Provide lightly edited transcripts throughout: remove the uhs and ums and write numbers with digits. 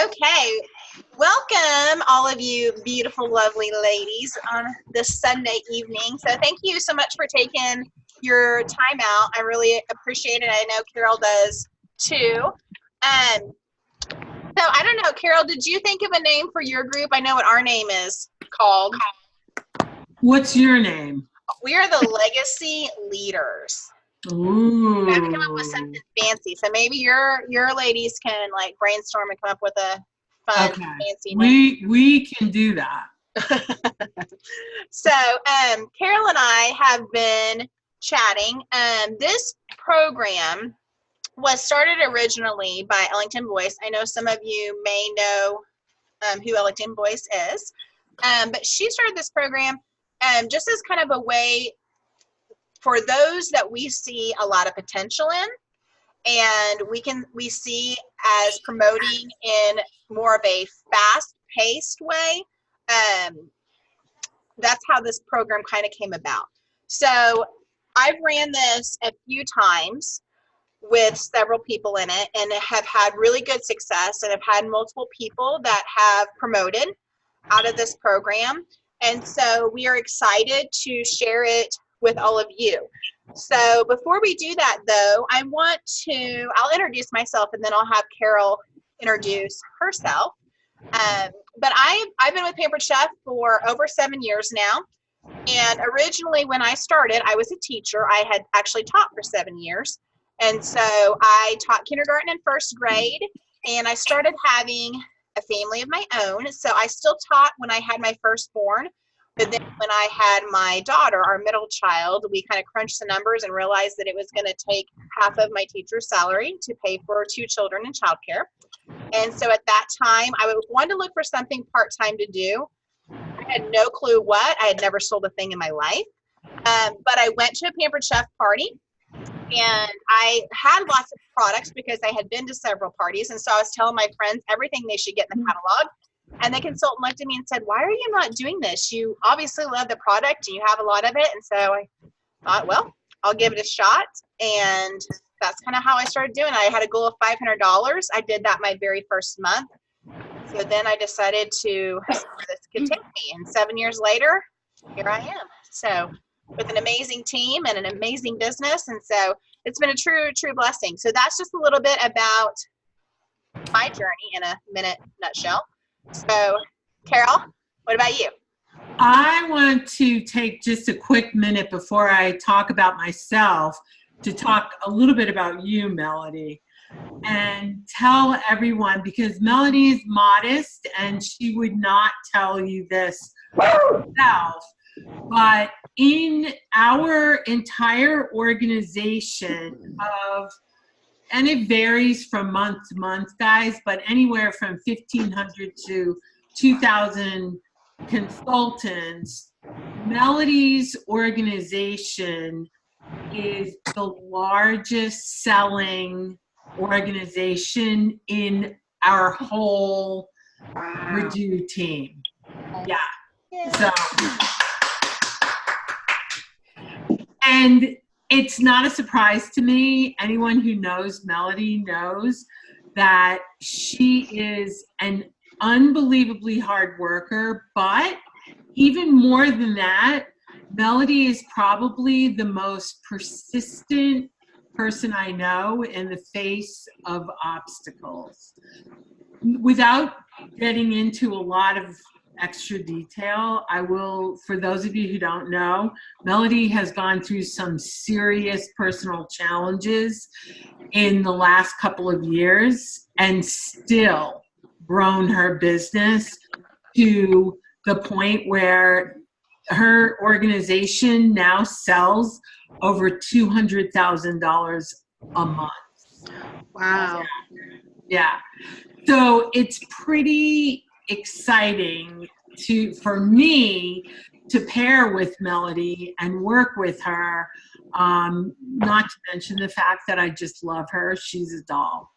Okay, welcome all of you beautiful, lovely ladies on this Sunday evening. So thank you so much for taking your time out. I really appreciate it. I know Carol does too. So I don't know, Carol, did you think of a name for your group? I know what our name is called. What's your name? We are the Legacy Leaders. Ooh. We have to come up with something fancy. So maybe your ladies can like brainstorm and come up with a fun, fancy name. We can do that. So Carol and I have been chatting. This program was started originally by Ellington Boyce. I know some of you may know who Ellington Boyce is, but she started this program just as kind of a way for those that we see a lot of potential in, and we see as promoting in more of a fast-paced way. That's how this program kind of came about. So I've ran this a few times with several people in it and have had really good success, and have had multiple people that have promoted out of this program. And so we are excited to share it with all of you. So before we do that though, I'll introduce myself and then I'll have Carol introduce herself. But I've been with Pampered Chef for over 7 years now. And originally when I started, I was a teacher. I had actually taught for 7 years. And so I taught kindergarten and first grade, and I started having a family of my own. So I still taught when I had my firstborn, but then when I had my daughter, our middle child, we kind of crunched the numbers and realized that it was going to take half of my teacher's salary to pay for 2 children in childcare. And so at that time, I wanted to look for something part-time to do. I had no clue what. I had never sold a thing in my life. But I went to a Pampered Chef party, and I had lots of products because I had been to several parties. And so I was telling my friends everything they should get in the catalog. And the consultant looked at me and said, "Why are you not doing this? You obviously love the product and you have a lot of it." And so I thought, well, I'll give it a shot. And that's kind of how I started doing it. I had a goal of $500. I did that my very first month. So then I decided to where this could take me. And 7 years later, here I am. So with an amazing team and an amazing business. And so it's been a true blessing. So that's just a little bit about my journey in a nutshell. So Carol, what about you? I want to take just a quick minute before I talk about myself to talk a little bit about you, Melody, and tell everyone, because Melody is modest and she would not tell you this herself, but in our entire organization and it varies from month to month, guys, but anywhere from 1,500 to 2,000 consultants, Melody's organization is the largest selling organization in our whole Redo team. Yeah. So, and it's not a surprise to me. Anyone who knows Melody knows that she is an unbelievably hard worker, but even more than that, Melody is probably the most persistent person I know in the face of obstacles. Without getting into a lot of extra detail, I will, for those of you who don't know, Melody has gone through some serious personal challenges in the last couple of years and still grown her business to the point where her organization now sells over $200,000 a month. Wow. Yeah. So it's pretty exciting for me to pair with Melody and work with her, not to mention the fact that I just love her. She's a doll.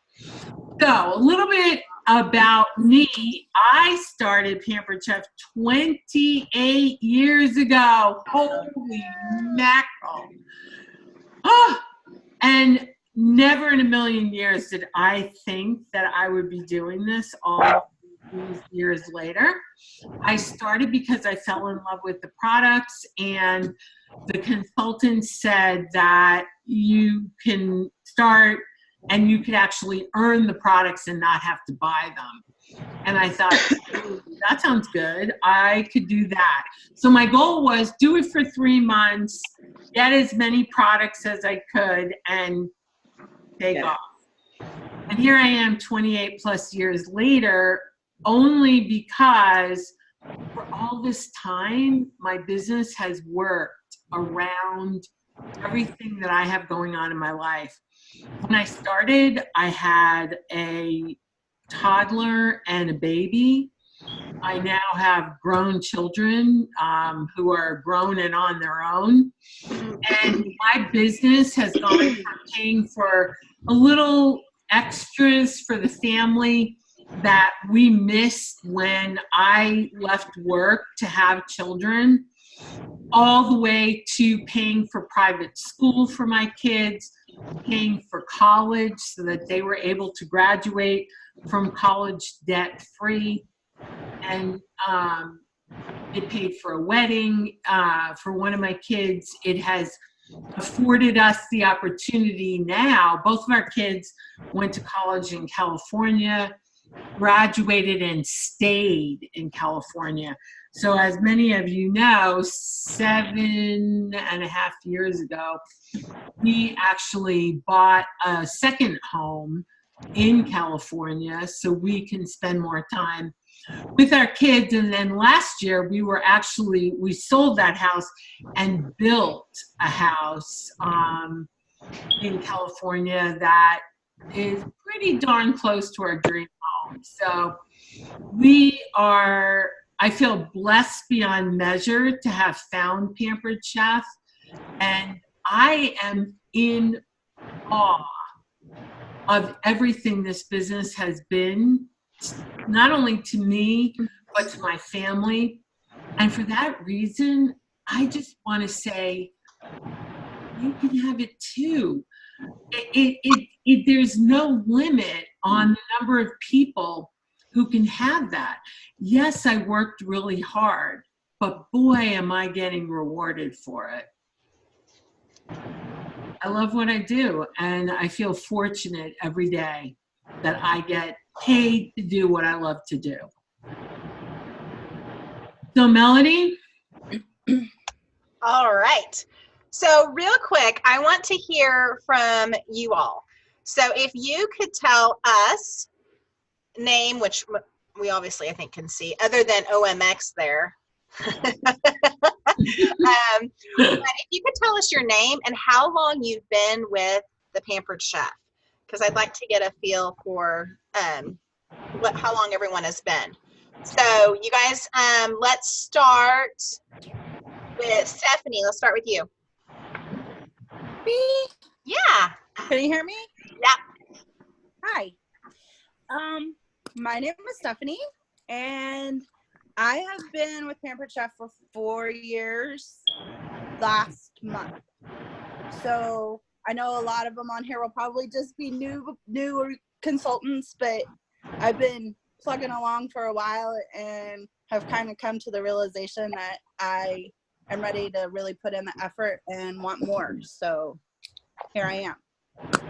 So a little bit about me. I started Pampered Chef 28 years ago. Holy mackerel. Oh, and never in a million years did I think that I would be doing this all these years later. I started because I fell in love with the products, and the consultant said that you can start and you could actually earn the products and not have to buy them. And I thought, "Ooh, that sounds good. I could do that." So my goal was do it for 3 months, get as many products as I could, and take off. And here I am 28 plus years later, only because for all this time, my business has worked around everything that I have going on in my life. When I started, I had a toddler and a baby. I now have grown children who are grown and on their own. And my business has gone from paying for a little extras for the family that we missed when I left work to have children, all the way to paying for private school for my kids, paying for college so that they were able to graduate from college debt free. And it paid for a wedding for one of my kids. It has afforded us the opportunity now. Both of our kids went to college in California, graduated and stayed in California. So as many of you know, 7.5 years ago, we actually bought a second home in California so we can spend more time with our kids. And then last year we sold that house and built a house in California that is pretty darn close to our dream home. So I feel blessed beyond measure to have found Pampered Chef, and I am in awe of everything this business has been, not only to me, but to my family. And for that reason, I just want to say, you can have it too. There's no limit on the number of people who can have that. Yes, I worked really hard, but boy, am I getting rewarded for it. I love what I do, and I feel fortunate every day that I get paid to do what I love to do. So, Melody? All right. So real quick, I want to hear from you all. So if you could tell us name, which we obviously I think can see, other than OMX there. But if you could tell us your name and how long you've been with the Pampered Chef, because I'd like to get a feel for how long everyone has been. So you guys, let's start with Stephanie. Let's start with you. Me? Yeah. Can you hear me? Yeah. Hi. My name is Stephanie, and I have been with Pampered Chef for 4 years last month. So I know a lot of them on here will probably just be new consultants, but I've been plugging along for a while and have kind of come to the realization that I am ready to really put in the effort and want more. So here I am.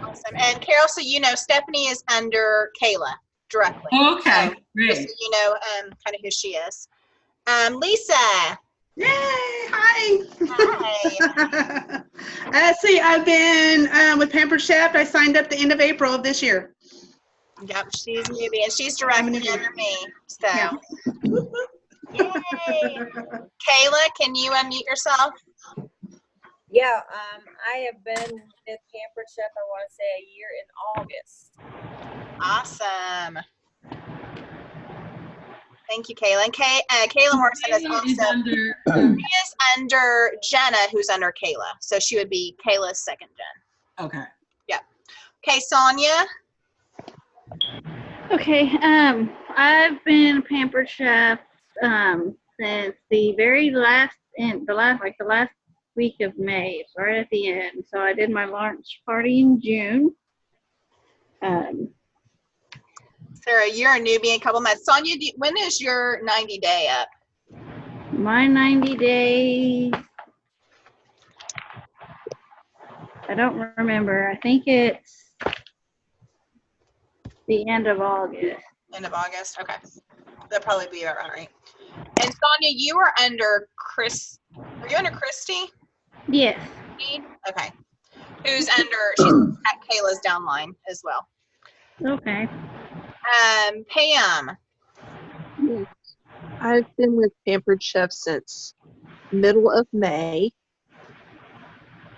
Awesome. And Carol, so you know, Stephanie is under Kayla directly. Okay, so, great. Just so you know kind of who she is. Lisa. Yay! Hi. Hi. See, I've been with Pampered Chef. I signed up the end of April of this year. Yep, she's newbie, and she's directly under me. So, Yeah. Yay! Kayla, can you unmute yourself? Yeah, I have been with Pampered Chef, I want to say a year in August. Awesome. Thank you, Kayla. And Kayla Morrison is under Jenna, who's under Kayla. So she would be Kayla's second gen. Okay. Yep. Okay, Sonia. Okay, I've been a Pampered Chef since the last week of May, it's right at the end. So I did my launch party in June. Sarah, you're a newbie in a couple months. Sonia, when is your 90-day up? My 90 days, I don't remember. I think it's the end of August. End of August? Okay. That'll probably be about right. And Sonia, you were under Chris. Were you under Christy? Yes. Okay. Who's she's at Kayla's downline as well. Okay. Pam. Yes. I've been with Pampered Chef since middle of May,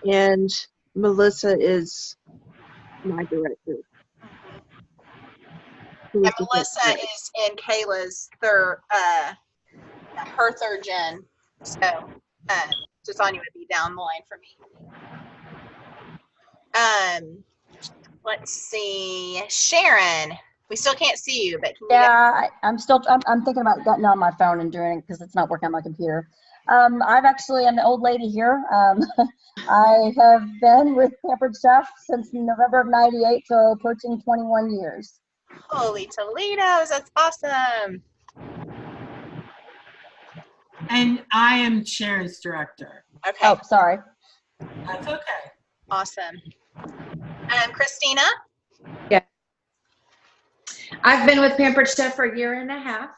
and Melissa is my director. Who And is the Melissa head chef. is in Kayla's her third gen. So Sonia would be down the line for me. Let's see. Sharon, we still can't see you, but can you Yeah, I'm thinking about getting on my phone and doing it because it's not working on my computer. I'm actually an old lady here. I have been with Pampered Chef since November of '98, so approaching 21 years. Holy Toledos, that's awesome. And I am Sharon's director. Okay, Oh, sorry. That's okay. awesome. Christina? I've been with Pampered Chef for a year and a half,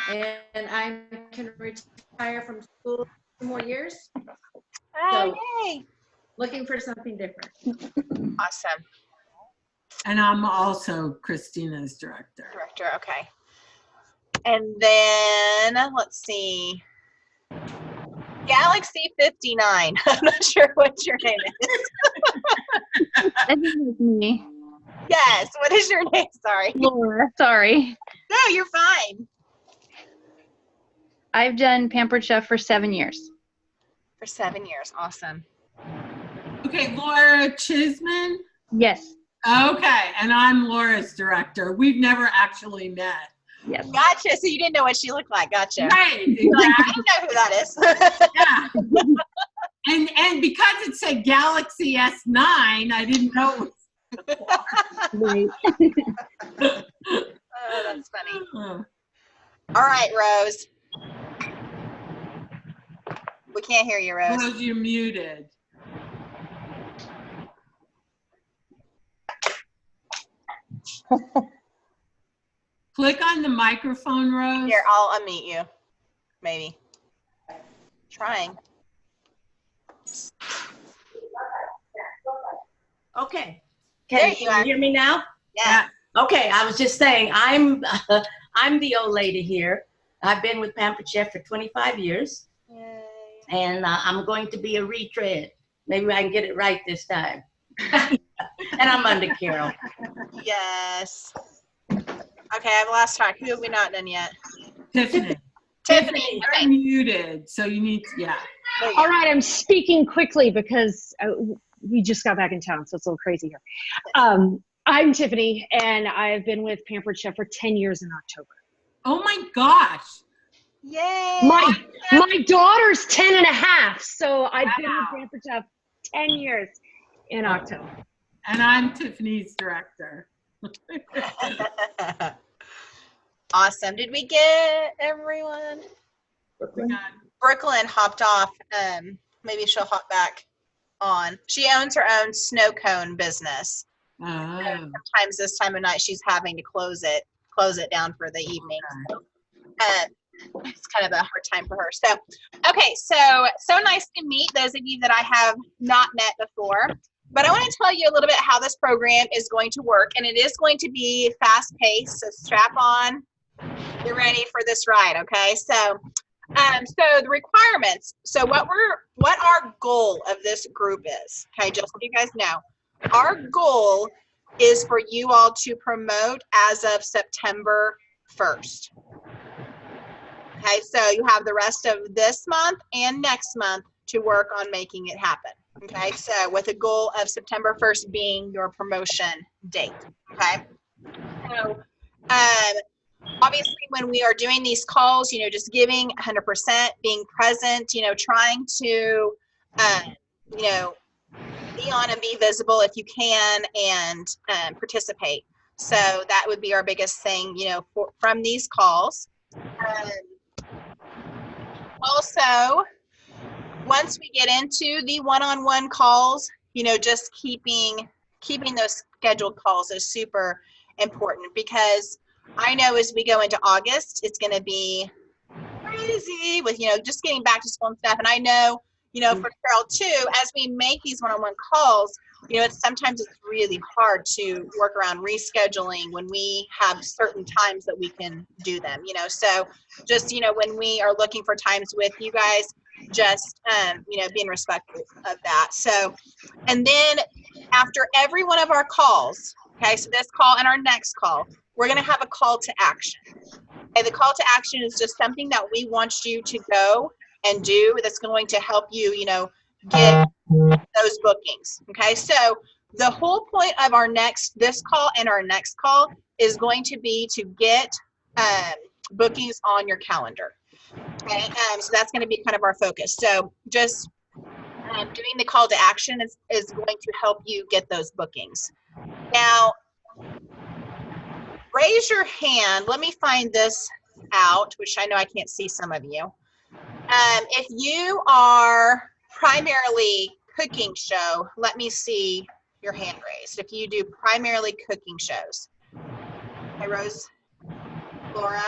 and I can retire from school 2 more years. Oh, yay. Looking for something different. Awesome. And I'm also Christina's director. Director, okay. And then, let's see. Galaxy 59. I'm not sure what your name is. I think it's me. Yes, what is your name? Sorry. Laura. Sorry. No, you're fine. I've done Pampered Chef for 7 years. For 7 years, awesome. Okay, Laura Chisman. Yes. Okay, and I'm Laura's director. We've never actually met. Yes. Gotcha, so you didn't know what she looked like, gotcha. Right, You're like, I exactly. don't know who that is. Yeah. And because it said Galaxy S9, I didn't know. Right. Oh, that's funny. Uh, All right, Rose. We can't hear you, Rose. Rose, you're muted. Click on the microphone, Rose. Here, I'll unmute you. Maybe. Trying. Okay. There Can you you are. hear me now? Yeah. Okay, I was just saying, I'm the old lady here. I've been with Pampered Chef for 25 years, Yay. and I'm going to be a retread. Maybe I can get it right this time. And I'm under Carol. Yes. Okay, I've lost track. Who have we not done yet? Tiffany, Tiffany. you're Okay. muted, so you need to, yeah. There you go. All right, I'm speaking quickly because we just got back in town, so it's a little crazy here. I'm Tiffany, and I've been with Pampered Chef for 10 years in October. Oh my gosh. Yay. My daughter's 10 and a half, so I've been Wow. with Pampered Chef 10 years in October. And I'm Tiffany's director. Awesome. Did we get everyone? Brooklyn hopped off. Maybe she'll hop back on. She owns her own snow cone business. Oh. Sometimes this time of night she's having to close it down for the evening. So, it's kind of a hard time for her. So, okay, so nice to meet those of you that I have not met before. But I want to tell you a little bit how this program is going to work, and it is going to be fast-paced. So strap on, get ready for this ride. Okay, so the requirements. So what our goal of this group is. Okay, just so you guys know, our goal is for you all to promote as of September 1st. Okay, so you have the rest of this month and next month to work on making it happen. Okay, so with a goal of September 1st being your promotion date. Okay, so obviously when we are doing these calls, you know, just giving 100%, being present, you know, trying to, you know, be on and be visible if you can, and participate. So that would be our biggest thing, you know, from these calls. Also, once we get into the one-on-one calls, you know, just keeping those scheduled calls is super important, because I know as we go into August, it's going to be crazy with, you know, just getting back to school and stuff. And I know, you know, for Carol too, as we make these one-on-one calls, you know, sometimes it's really hard to work around rescheduling when we have certain times that we can do them, you know. So just, you know, when we are looking for times with you guys, just, you know, being respectful of that. So, and then after every one of our calls, okay, so this call and our next call, we're going to have a call to action. Okay, the call to action is just something that we want you to go and do that's going to help you, you know, get those bookings. Okay, so the whole point of our this call and our next call is going to be to get bookings on your calendar. Okay, so that's going to be kind of our focus. So just doing the call to action is going to help you get those bookings. Now, raise your hand. Let me find this out, which I know I can't see some of you. If you are primarily cooking show, let me see your hand raised. If you do primarily cooking shows. Okay, Rose, Laura.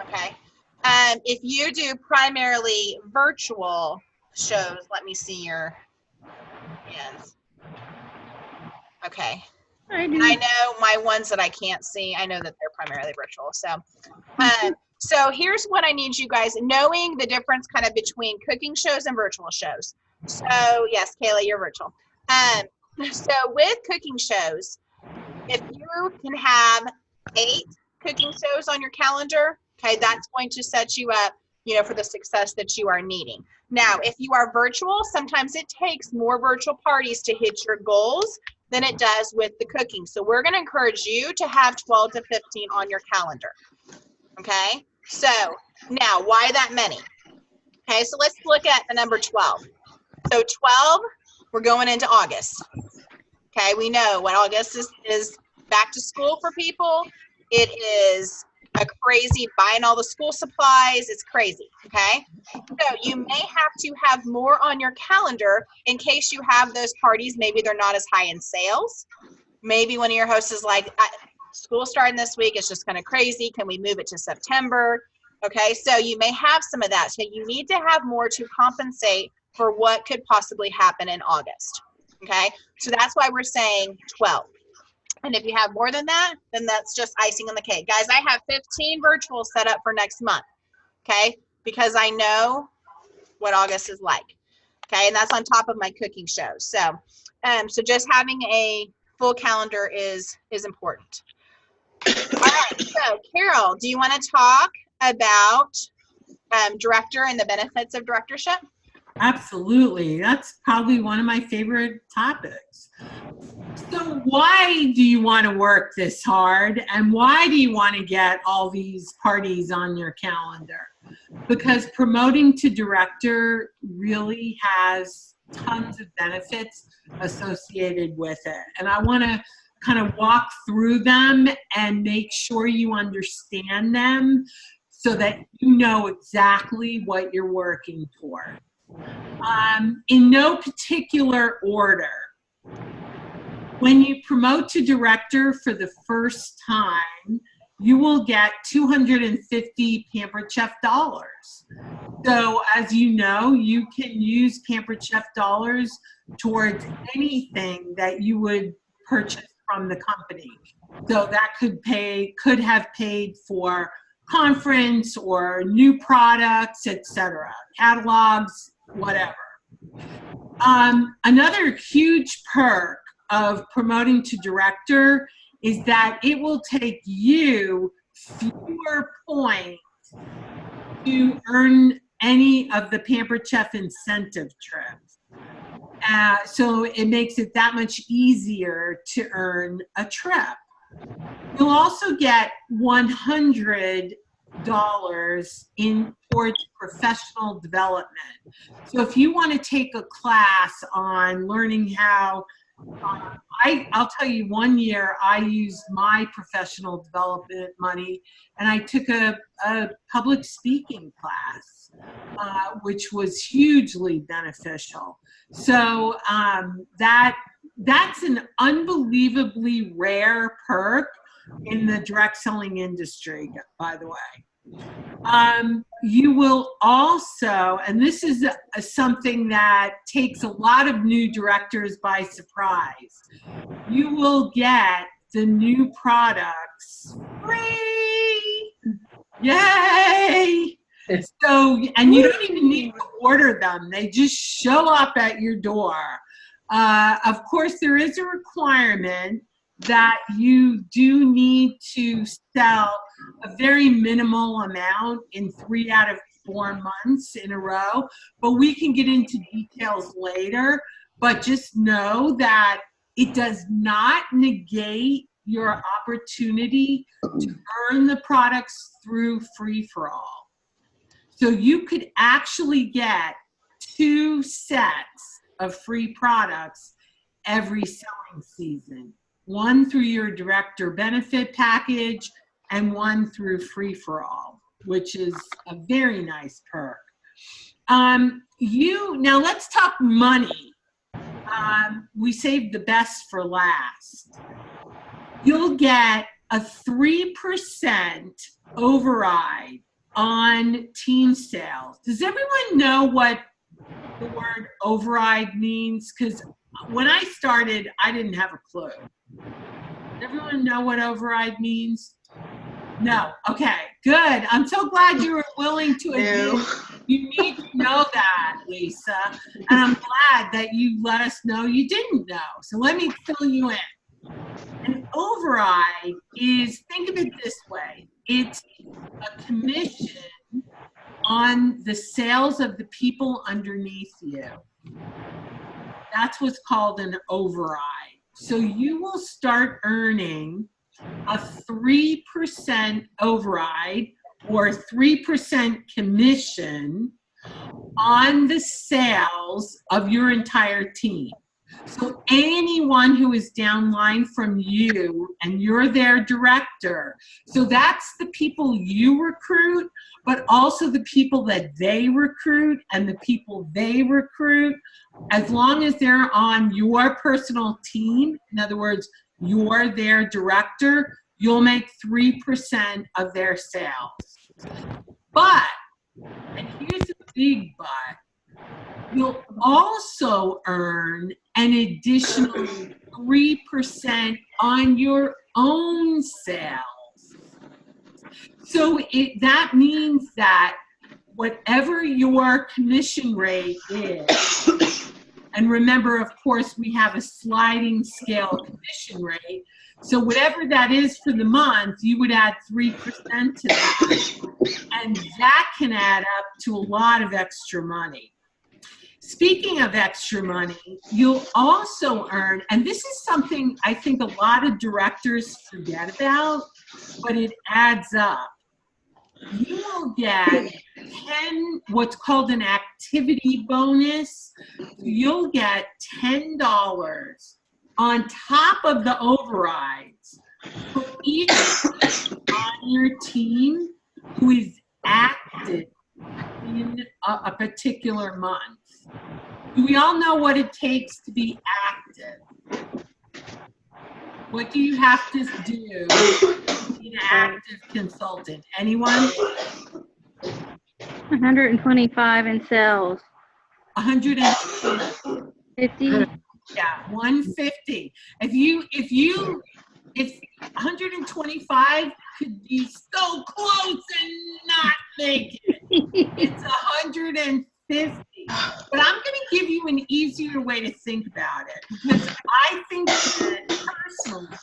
Okay. If you do primarily virtual shows, let me see your hands. Okay. I know my ones that I can't see, I know that they're primarily virtual. So, so here's what I need you guys, knowing the difference kind of between cooking shows and virtual shows. So yes, Kayla, you're virtual. So with cooking shows, if you can have 8 cooking shows on your calendar, okay, that's going to set you up, you know, for the success that you are needing. Now, if you are virtual, sometimes it takes more virtual parties to hit your goals than it does with the cooking. So we're going to encourage you to have 12 to 15 on your calendar. Okay, so now why that many? Okay, so let's look at the number 12. So 12, we're going into August. Okay, we know what August is back to school for people. It is a crazy buying all the school supplies. It's crazy. Okay, so you may have to have more on your calendar in case you have those parties. Maybe they're not as high in sales. Maybe one of your hosts is like, school starting this week, it's just kind of crazy. Can we move it to September? Okay, so you may have some of that. So you need to have more to compensate for what could possibly happen in August. Okay, so that's why we're saying 12. And if you have more than that, then that's just icing on the cake. Guys, I have 15 virtuals set up for next month, okay? Because I know what August is like, okay? And that's on top of my cooking shows. So, so just having a full calendar is important. All right, so Carol, do you want to talk about director and the benefits of directorship? Absolutely. That's probably one of my favorite topics. So why do you want to work this hard, and why do you want to get all these parties on your calendar? Because promoting to director really has tons of benefits associated with it. And I want to kind of walk through them and make sure you understand them so that you know exactly what you're working toward. In no particular order, when you promote to director for the first time, you will get 250 Pampered Chef dollars. So as you know, you can use Pampered Chef dollars towards anything that you would purchase from the company. So that could have paid for conference or new products, etc., catalogs, whatever. Another huge perk of promoting to director is that it will take you fewer points to earn any of the Pampered Chef incentive trips. So it makes it that much easier to earn a trip. You'll also get $100 in towards professional development. So if you want to take a class on learning how, I'll tell you, one year I used my professional development money and I took a public speaking class, which was hugely beneficial. So that's an unbelievably rare perk in the direct selling industry, by the way. You will also, and this is something that takes a lot of new directors by surprise, you will get the new products free. Yay! So, and you don't even need to order them. They just show up at your door. Of course, there is a requirement that you do need to sell a very minimal amount in 3 out of 4 months in a row, but we can get into details later. But just know that it does not negate your opportunity to earn the products through free-for-all. So you could actually get 2 sets of free products every selling season. One through your director benefit package and one through free-for-all, which is a very nice perk. Now let's talk money. We saved the best for last. You'll get a 3% override on team sales. Does everyone know what the word override means? Because when I started, I didn't have a clue. Does everyone know what override means? No. Okay, good. I'm so glad you were willing to admit you need to know that, Lisa. And I'm glad that you let us know you didn't know. So let me fill you in. An override is, think of it this way. It's a commission on the sales of the people underneath you. That's what's called an override. So you will start earning a 3% override or 3% commission on the sales of your entire team. So anyone who is downline from you and you're their director, so that's the people you recruit, but also the people that they recruit and the people they recruit, as long as they're on your personal team, in other words, you're their director, you'll make 3% of their sales. But, and here's a big but, you'll also earn an additional 3% on your own sales. So that means that whatever your commission rate is, and remember, of course, we have a sliding scale commission rate. So whatever that is for the month, you would add 3% to that. And that can add up to a lot of extra money. Speaking of extra money, you'll also earn, and this is something I think a lot of directors forget about, but it adds up. You will get what's called an activity bonus. You'll get $10 on top of the overrides for each person on your team who is active in a particular month. We all know what it takes to be active. What do you have to do to be an active consultant? Anyone? 125 in sales. 150. 50. Yeah, 150. If 125 could be so close and not make it, it's 150. But I'm going to give you an easier way to think about it, because I think that personally,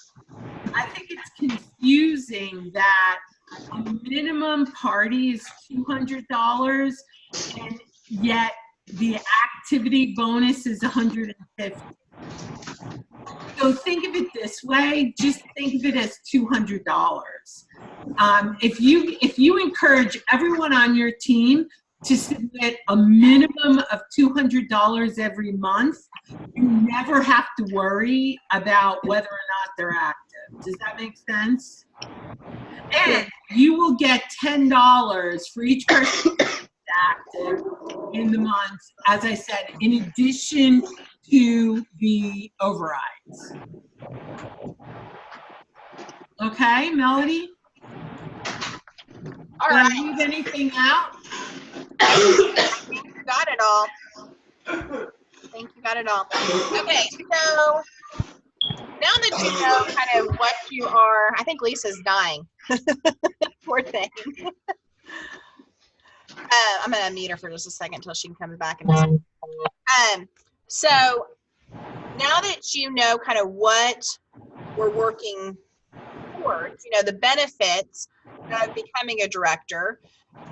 I think it's confusing that a minimum party is $200 and yet the activity bonus is $150. So think of it this way, just think of it as $200. If you encourage everyone on your team to submit a minimum of $200 every month, you never have to worry about whether or not they're active. Does that make sense? And you will get $10 for each person active in the month, as I said, in addition to the overrides. Okay, Melody? All Did right. I leave anything out? I think you got it all. I think you got it all. Okay, so now that you know kind of what you are, I think Lisa's dying. Poor thing. I'm gonna mute her for just a second until she can come back and so now that you know kind of what we're working towards, you know, the benefits of becoming a director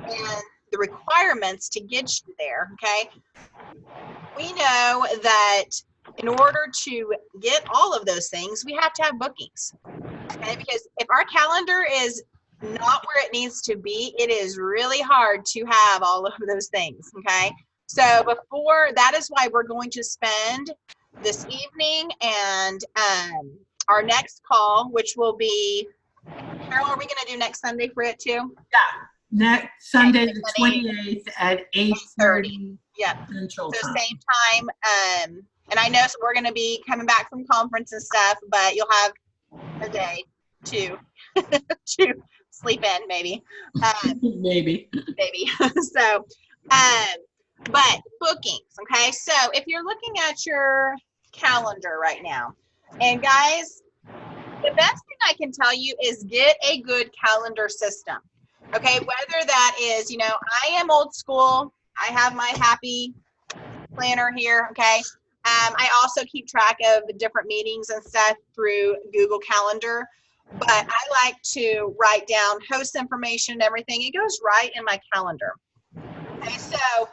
and the requirements to get you there, okay? We know that in order to get all of those things, we have to have bookings, okay? Because if our calendar is not where it needs to be, it is really hard to have all of those things, okay? So before, that is why we're going to spend this evening and our next call, which will be, Carol, are we going to do next Sunday for it too? Yeah, next Sunday the 28th at 8:30 Central So Time. same time. And I know we're going to be coming back from conference and stuff, but you'll have a day to to sleep in, maybe. Maybe. So, but bookings, okay? So if you're looking at your calendar right now, and guys, the best thing I can tell you is get a good calendar system, okay? Whether that is, you know, I am old school. I have my happy planner here, okay? I also keep track of the different meetings and stuff through Google Calendar, but I like to write down host information and everything. It goes right in my calendar. Okay, so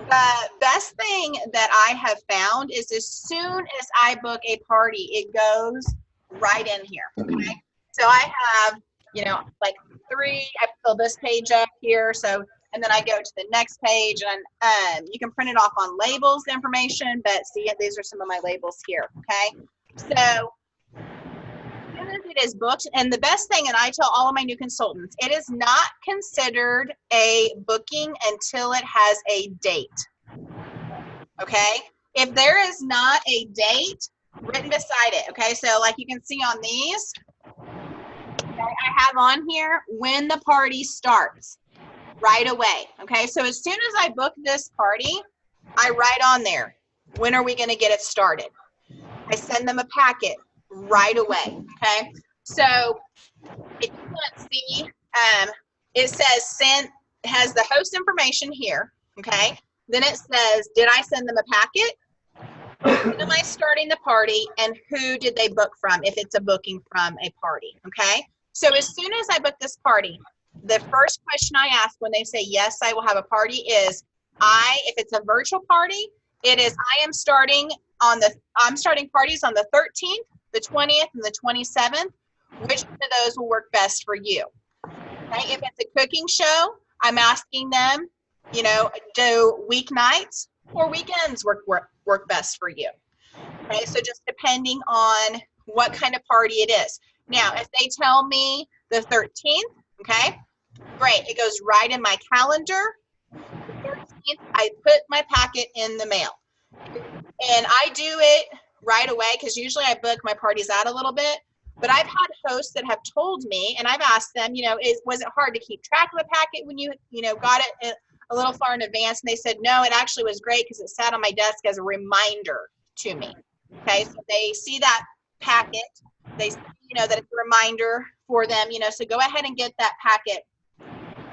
the best thing that I have found is as soon as I book a party, it goes right in here, okay? So I have, you know, like I fill this page up here, so, and then I go to the next page, and you can print it off on labels, the information, but see, these are some of my labels here, okay? So as soon as it is booked, and the best thing, and I tell all of my new consultants, it is not considered a booking until it has a date, okay? If there is not a date written beside it, okay? So like you can see on these, okay, I have on here when the party starts right away, okay? So as soon as I book this party, I write on there, when are we gonna get it started? I send them a packet right away, okay? So if you can't see, it says send, has the host information here, okay? Then it says, did I send them a packet? When am I starting the party, and who did they book from if it's a booking from a party, okay? So as soon as I book this party, the first question I ask when they say, yes, I will have a party is, if it's a virtual party, it is, I'm starting parties on the 13th, the 20th, and the 27th. Which one of those will work best for you? Okay, if it's a cooking show, I'm asking them, you know, do weeknights or weekends work best for you? Okay, so just depending on what kind of party it is. Now, if they tell me the 13th, okay, great, it goes right in my calendar. The 13th, I put my packet in the mail. And I do it right away because usually I book my parties out a little bit. But I've had hosts that have told me, and I've asked them, you know, was it hard to keep track of a packet when you know, got it a little far in advance? And they said, no, it actually was great because it sat on my desk as a reminder to me. Okay, so they see that packet, they see, you know, that it's a reminder for them, you know, so go ahead and get that packet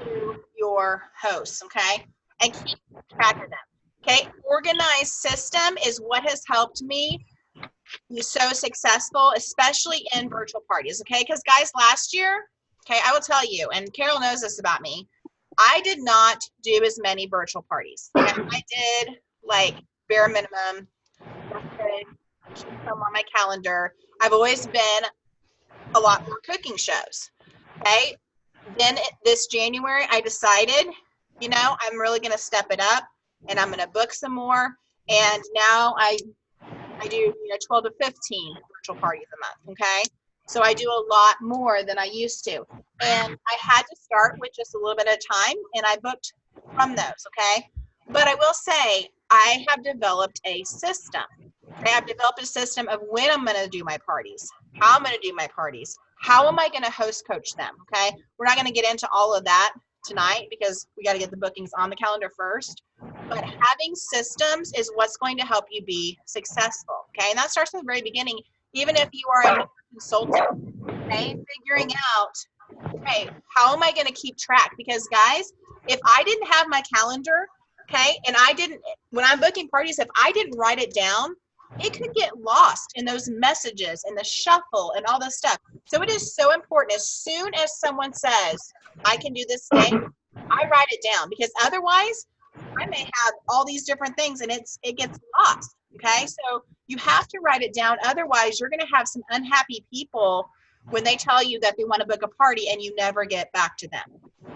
to your hosts, okay, and keep track of them. Okay, organized system is what has helped me be so successful, especially in virtual parties, okay? Because guys, last year, okay, I will tell you, and Carol knows this about me, I did not do as many virtual parties. Okay? I did like bare minimum, keep them on my calendar. I've always been a lot more cooking shows. Okay. Then this January, I decided, you know, I'm really going to step it up and I'm going to book some more. And now I do, you know, 12 to 15 virtual parties a month. Okay. So I do a lot more than I used to. And I had to start with just a little bit of time and I booked from those. Okay. But I will say I have developed a system. Okay? I've developed a system of when I'm going to do my parties, how I'm going to do my parties, how am I going to host coach them. Okay. We're not going to get into all of that tonight because we got to get the bookings on the calendar first. But having systems is what's going to help you be successful. Okay. And that starts from the very beginning. Even if you are a consultant, okay, figuring out, okay, how am I going to keep track? Because guys, if I didn't have my calendar, okay, and I didn't, when I'm booking parties, if I didn't write it down, it could get lost in those messages and the shuffle and all this stuff. So it is so important. As soon as someone says, I can do this day, I write it down, because otherwise I may have all these different things and it gets lost. Okay, so you have to write it down. Otherwise, you're going to have some unhappy people when they tell you that they want to book a party and you never get back to them.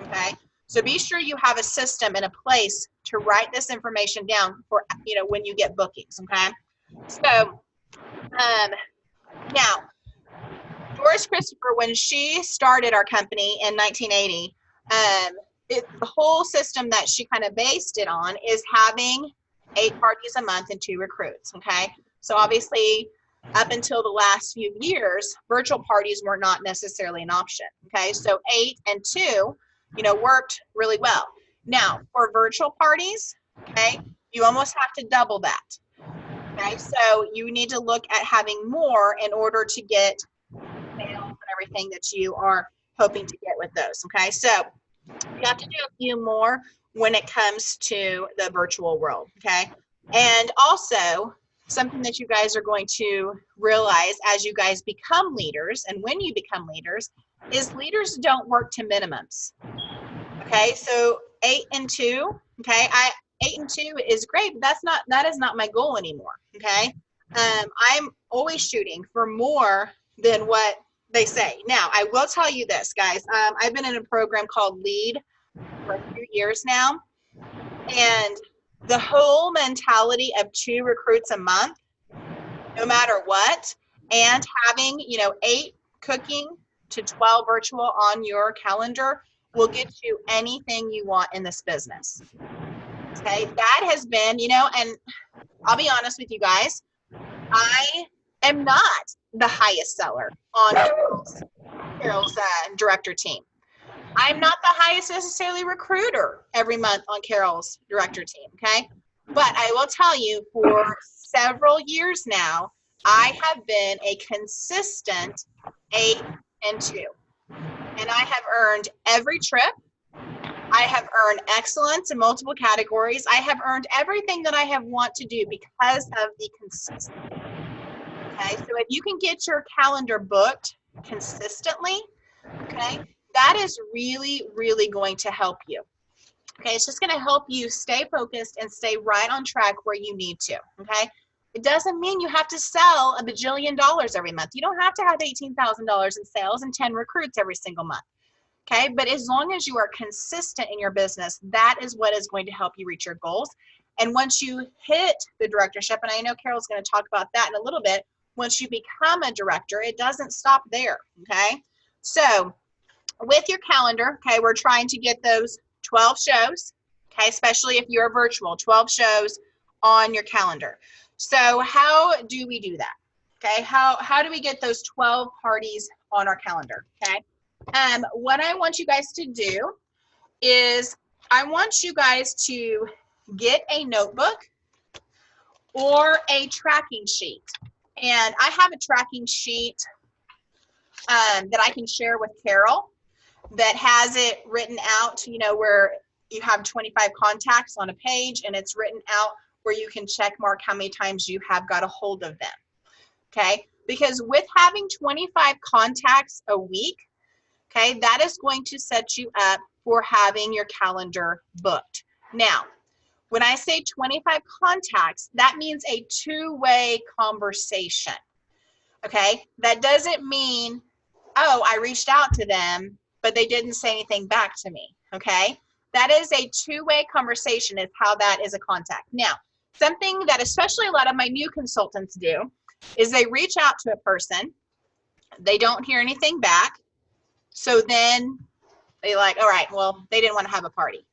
Okay, so be sure you have a system and a place to write this information down for, you know, when you get bookings. Okay, so now Doris Christopher, when she started our company in 1980, the whole system that she kind of based it on is having 8 parties a month and 2 recruits. Okay, so obviously up until the last few years, virtual parties were not necessarily an option. Okay, so 8 and 2, you know, worked really well. Now for virtual parties, okay, you almost have to double that. Okay, so you need to look at having more in order to get sales and everything that you are hoping to get with those. Okay, so you have to do a few more when it comes to the virtual world. Okay, and also something that you guys are going to realize as you guys become leaders, and when you become leaders, is leaders don't work to minimums. Okay, so 8 and 2. Okay, 8 and 2 is great, but that is not my goal anymore. Okay, I'm always shooting for more than what they say. Now, I will tell you this, guys. I've been in a program called LEAD for a few years now, and the whole mentality of 2 recruits a month, no matter what, and having, you know, 8 cooking to 12 virtual on your calendar will get you anything you want in this business. Okay, that has been, you know, and I'll be honest with you guys, I am not the highest seller on Carol's director team. I'm not the highest necessarily recruiter every month on Carol's director team, okay? But I will tell you, for several years now, I have been a consistent 8 and 2. And I have earned every trip. I have earned excellence in multiple categories. I have earned everything that I have want to do because of the consistency. Okay, so if you can get your calendar booked consistently, okay, that is really, really going to help you. Okay, it's just going to help you stay focused and stay right on track where you need to. Okay, it doesn't mean you have to sell $1 bajillion every month. You don't have to have $18,000 in sales and 10 recruits every single month. Okay, but as long as you are consistent in your business, that is what is going to help you reach your goals. And once you hit the directorship, and I know Carol's going to talk about that in a little bit, once you become a director, it doesn't stop there. Okay, so with your calendar, okay, we're trying to get those 12 shows, okay, especially if you're virtual, 12 shows on your calendar. So how do we do that? Okay, how do we get those 12 parties on our calendar? Okay, what I want you guys to do is I want you guys to get a notebook or a tracking sheet. And I have a tracking sheet that I can share with Carol that has it written out, you know, where you have 25 contacts on a page and it's written out where you can check mark how many times you have got a hold of them. Okay, because with having 25 contacts a week, okay, that is going to set you up for having your calendar booked. Now, When I say 25 contacts, that means a two-way conversation. Okay? That doesn't mean, oh, I reached out to them, but they didn't say anything back to me. Okay? That is a two-way conversation is how that is a contact. Now, something that especially a lot of my new consultants do is they reach out to a person, they don't hear anything back, so then they like, all right, well, they didn't want to have a party.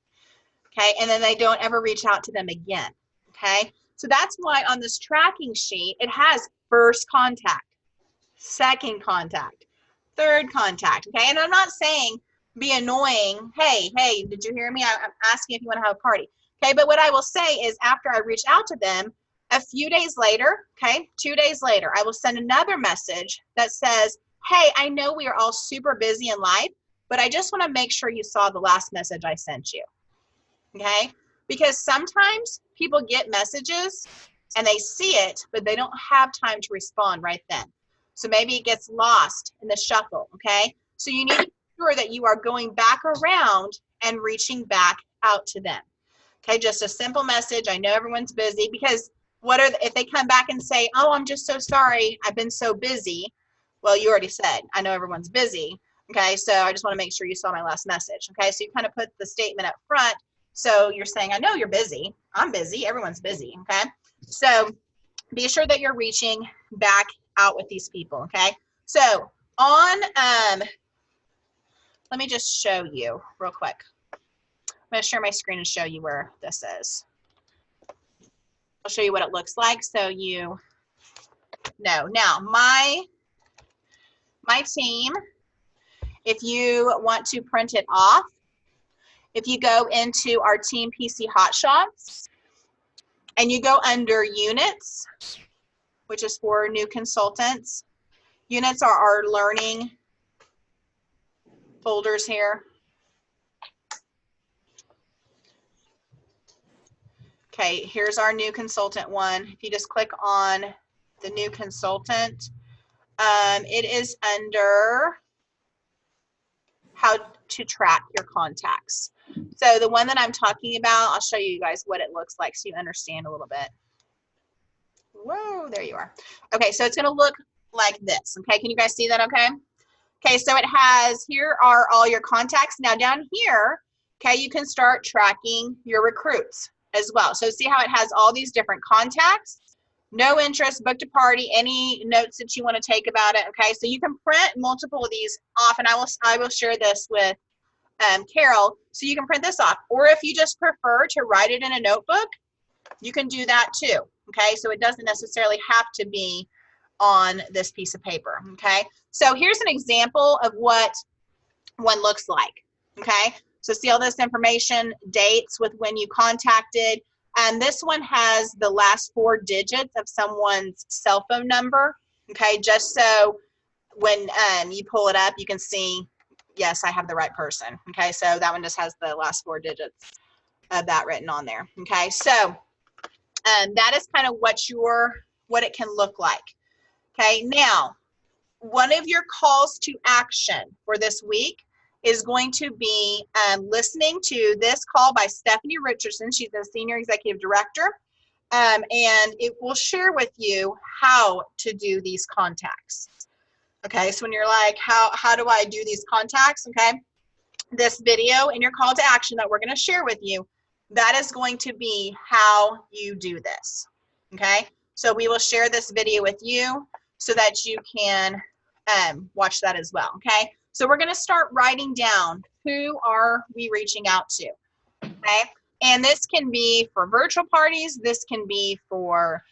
Okay, and then they don't ever reach out to them again. Okay, so that's why on this tracking sheet, it has first contact, second contact, third contact. Okay, and I'm not saying be annoying. Hey, did you hear me? I'm asking if you want to have a party. Okay, but what I will say is after I reach out to them, a few days later, okay, 2 days later, I will send another message that says, hey, I know we are all super busy in life, but I just want to make sure you saw the last message I sent you. Okay, because sometimes people get messages and they see it, but they don't have time to respond right then. So maybe it gets lost in the shuffle. Okay, so you need to be sure that you are going back around and reaching back out to them. Okay, just a simple message. I know everyone's busy, because if they come back and say, oh, I'm just so sorry, I've been so busy. Well, you already said, I know everyone's busy. Okay, so I just want to make sure you saw my last message. Okay, so you kind of put the statement up front. So you're saying, I know you're busy. I'm busy. Everyone's busy. Okay, so be sure that you're reaching back out with these people. Okay, so on, let me just show you real quick. I'm going to share my screen and show you where this is. I'll show you what it looks like so you know. Now, my team, if you want to print it off, if you go into our Team PC Hotshots and you go under Units, which is for new consultants. Units are our learning folders here. Okay, here's our new consultant one. If you just click on the new consultant, it is under how to track your contacts. So the one that I'm talking about, I'll show you guys what it looks like so you understand a little bit. Whoa, there you are. Okay, so it's gonna look like this. Okay, can you guys see that okay? Okay, so it has, here are all your contacts. Now down here, okay, you can start tracking your recruits as well. So see how it has all these different contacts, no interest, booked a party, any notes that you want to take about it. Okay, so you can print multiple of these off, and I will share this with Carol, so you can print this off. Or if you just prefer to write it in a notebook, you can do that too. Okay, so it doesn't necessarily have to be on this piece of paper. Okay, so here's an example of what one looks like. Okay, so see all this information, dates with when you contacted, and this one has the last 4 digits of someone's cell phone number. Okay, just so when you pull it up, you can see, yes, I have the right person. Okay, so that one just has the last 4 digits of that written on there. Okay, so that is kind of what it can look like. Okay, now one of your calls to action for this week is going to be listening to this call by Stephanie Richardson. She's the Senior Executive Director, and it will share with you how to do these contacts. Okay, so when you're like, how do I do these contacts? Okay, this video and your call to action that we're going to share with you, that is going to be how you do this. Okay, so we will share this video with you so that you can watch that as well. Okay, so we're going to start writing down who are we reaching out to. Okay, and this can be for virtual parties, this can be for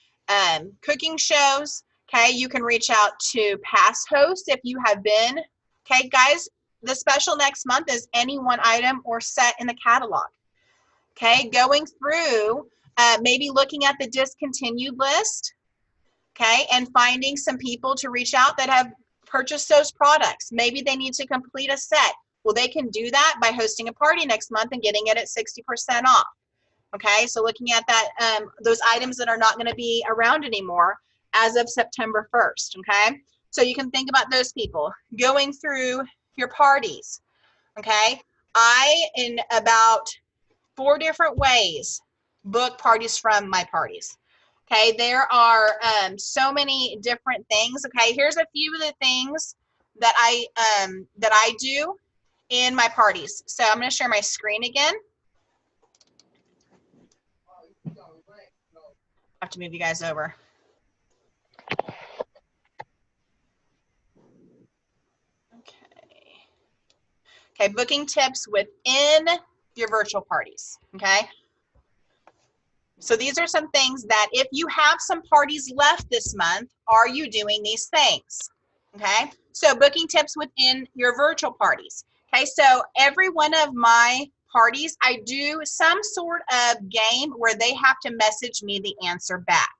cooking shows. Okay, you can reach out to past hosts if you have been. Okay, guys, the special next month is any one item or set in the catalog. Okay, going through, maybe looking at the discontinued list, okay, and finding some people to reach out that have purchased those products. Maybe they need to complete a set. Well, they can do that by hosting a party next month and getting it at 60% off. Okay, so looking at that, those items that are not going to be around anymore as of September 1st. Okay, so you can think about those people. Going through your parties. Okay, in about 4 different ways book parties from my parties. Okay, there are so many different things. Okay, here's a few of the things that I do in my parties. So I'm going to share my screen again. I have to move you guys over. Okay, booking tips within your virtual parties, okay? So these are some things that if you have some parties left this month, are you doing these things? Okay, so booking tips within your virtual parties. Okay, so every one of my parties, I do some sort of game where they have to message me the answer back.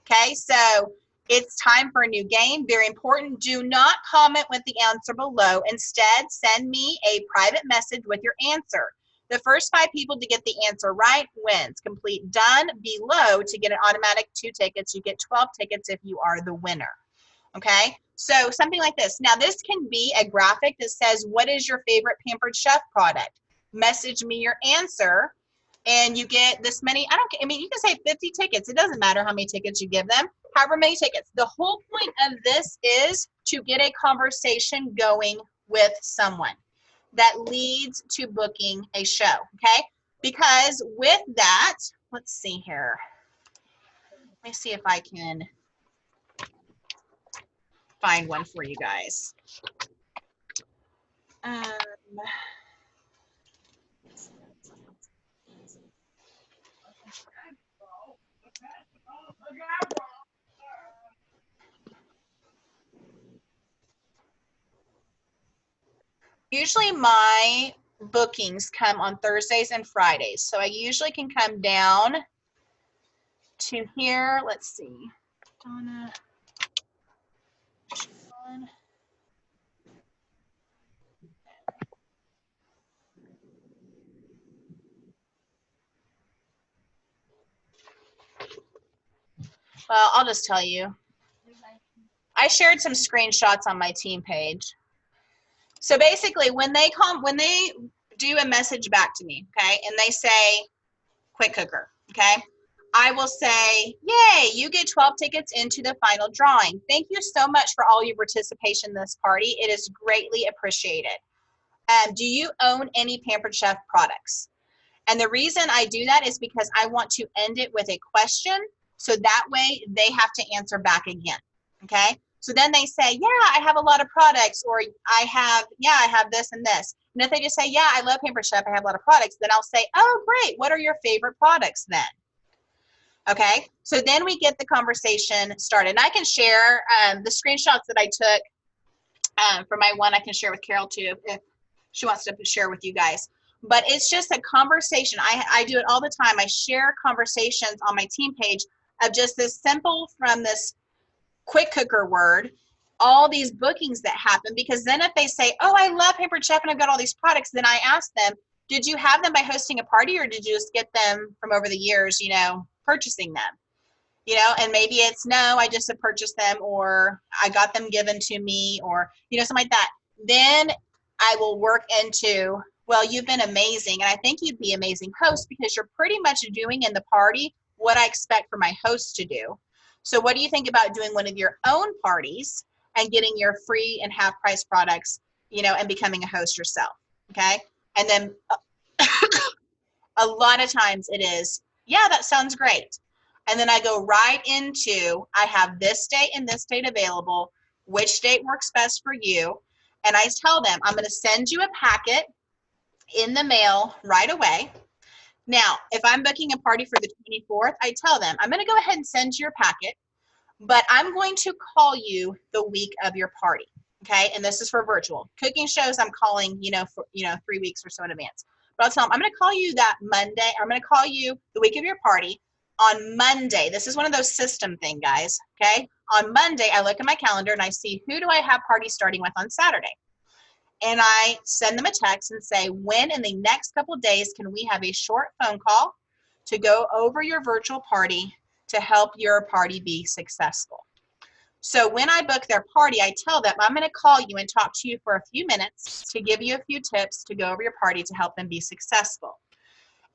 Okay, so it's time for a new game. Very important. Do not comment with the answer below. Instead, send me a private message with your answer. The first 5 people to get the answer right wins. Complete done below to get an automatic 2 tickets. You get 12 tickets if you are the winner. Okay, so something like this. Now, this can be a graphic that says, what is your favorite Pampered Chef product? Message me your answer, and you get this many. I mean, you can say 50 tickets. It doesn't matter how many tickets you give them, however many tickets. The whole point of this is to get a conversation going with someone that leads to booking a show, okay? Because with that, let's see here. Let me see if I can find one for you guys. Usually my bookings come on Thursdays and Fridays. So I usually can come down to here. Let's see. Donna. Sean. Well, I'll just tell you. I shared some screenshots on my team page. So basically, when they do a message back to me, okay, and they say, quick cooker, okay, I will say, yay, you get 12 tickets into the final drawing. Thank you so much for all your participation in this party. It is greatly appreciated. Do you own any Pampered Chef products? And the reason I do that is because I want to end it with a question, so that way they have to answer back again, okay? So then they say, yeah, I have a lot of products, or I have this and this. And if they just say, yeah, I love Pampered Chef, I have a lot of products, then I'll say, oh, great, what are your favorite products then? Okay, so then we get the conversation started. And I can share the screenshots that I took for my one. I can share with Carol too if she wants to share with you guys. But it's just a conversation. I do it all the time. I share conversations on my team page of just this simple, from this quick cooker word, all these bookings that happen. Because then if they say, oh, I love Pampered Chef and I've got all these products, then I ask them, did you have them by hosting a party, or did you just get them from over the years, you know, purchasing them? You know, and maybe it's, no, I just have purchased them, or I got them given to me, or, you know, something like that. Then I will work into, well, you've been amazing, and I think you'd be an amazing host because you're pretty much doing in the party what I expect for my host to do. So what do you think about doing one of your own parties and getting your free and half price products, you know, and becoming a host yourself, okay? And then a lot of times it is, yeah, that sounds great. And then I go right into, I have this date and this date available, which date works best for you? And I tell them, I'm going to send you a packet in the mail right away. Now, if I'm booking a party for the 24th, I tell them, I'm going to go ahead and send you your packet, but I'm going to call you the week of your party, okay? And this is for virtual. Cooking shows, I'm calling, you know, for, 3 weeks or so in advance. But I'll tell them, I'm going to call you that Monday, or I'm going to call you the week of your party on Monday. This is one of those system thing, guys, okay? On Monday, I look at my calendar and I see, who do I have parties starting with on Saturday? And I send them a text and say, when in the next couple of days can we have a short phone call to go over your virtual party to help your party be successful? So when I book their party, I tell them, I'm going to call you and talk to you for a few minutes to give you a few tips to go over your party to help them be successful.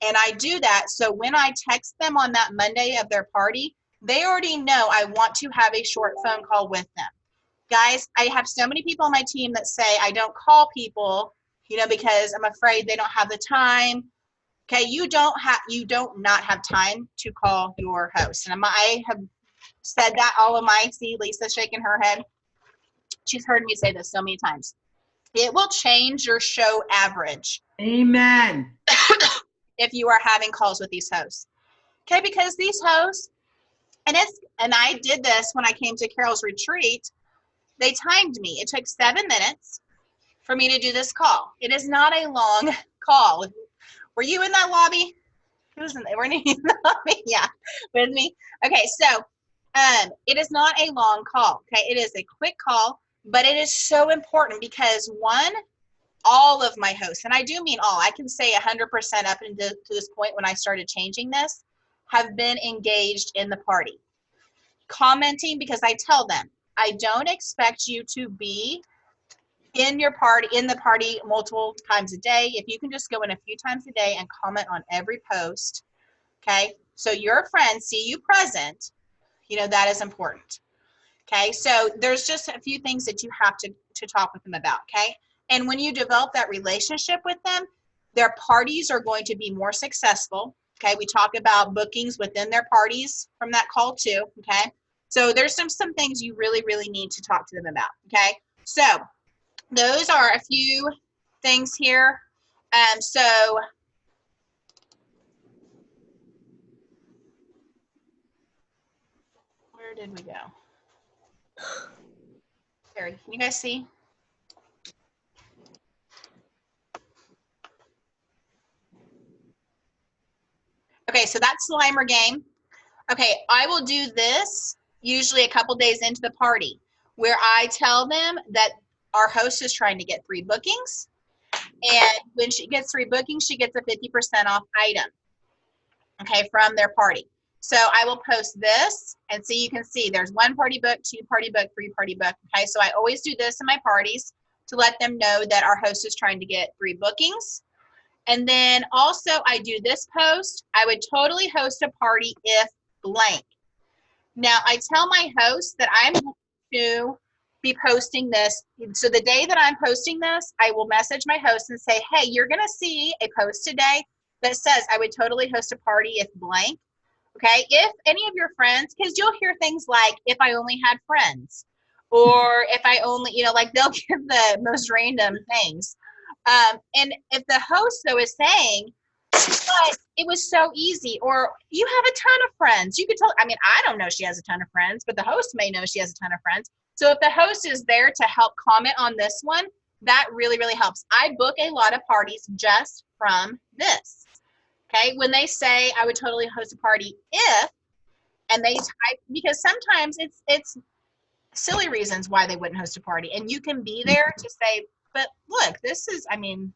And I do that so when I text them on that Monday of their party, they already know I want to have a short phone call with them. Guys, I have so many people on my team that say I don't call people, because I'm afraid they don't have the time. Okay, you don't not have time to call your host. And I have said that see Lisa shaking her head. She's heard me say this so many times. It will change your show average. Amen. If you are having calls with these hosts. Okay, because these hosts, and I did this when I came to Carol's retreat, they timed me. It took 7 minutes for me to do this call. It is not a long call. Were you in that lobby? Who was in there? Were you in the lobby? Yeah, with me. Okay, so it is not a long call. Okay, it is a quick call, but it is so important because all of my hosts, and I do mean all, I can say 100% up to this point when I started changing this, have been engaged in the party. Commenting, because I tell them, I don't expect you to be in the party multiple times a day. If you can just go in a few times a day and comment on every post, okay? So your friends see you present, that is important. Okay, so there's just a few things that you have to talk with them about, okay? And when you develop that relationship with them, their parties are going to be more successful, okay? We talk about bookings within their parties from that call too, okay? So there's some things you really, really need to talk to them about, okay? So those are a few things here. So where did we go? Terry, can you guys see? Okay, so that's Slimer game. Okay, I will do this usually a couple days into the party where I tell them that our host is trying to get 3 bookings. And when she gets 3 bookings, she gets a 50% off item, okay, from their party. So I will post this and see, you can see there's 1 party book, 2 party book, 3 party book, okay? So I always do this in my parties to let them know that our host is trying to get 3 bookings. And then also I do this post, I would totally host a party if blank. Now I tell my host that I'm going to be posting this. So the day that I'm posting this, I will message my host and say, hey, you're going to see a post today that says I would totally host a party if blank. Okay, if any of your friends, because you'll hear things like, if I only had friends, or if I only, like they'll give the most random things. And if the host, though, is saying, but it was so easy, or you have a ton of friends, you could tell, I don't know she has a ton of friends, but the host may know she has a ton of friends. So if the host is there to help comment on this one, that really, really helps. I book a lot of parties just from this. Okay, when they say I would totally host a party if, and they type, because sometimes it's silly reasons why they wouldn't host a party, and you can be there to say, but look, this is,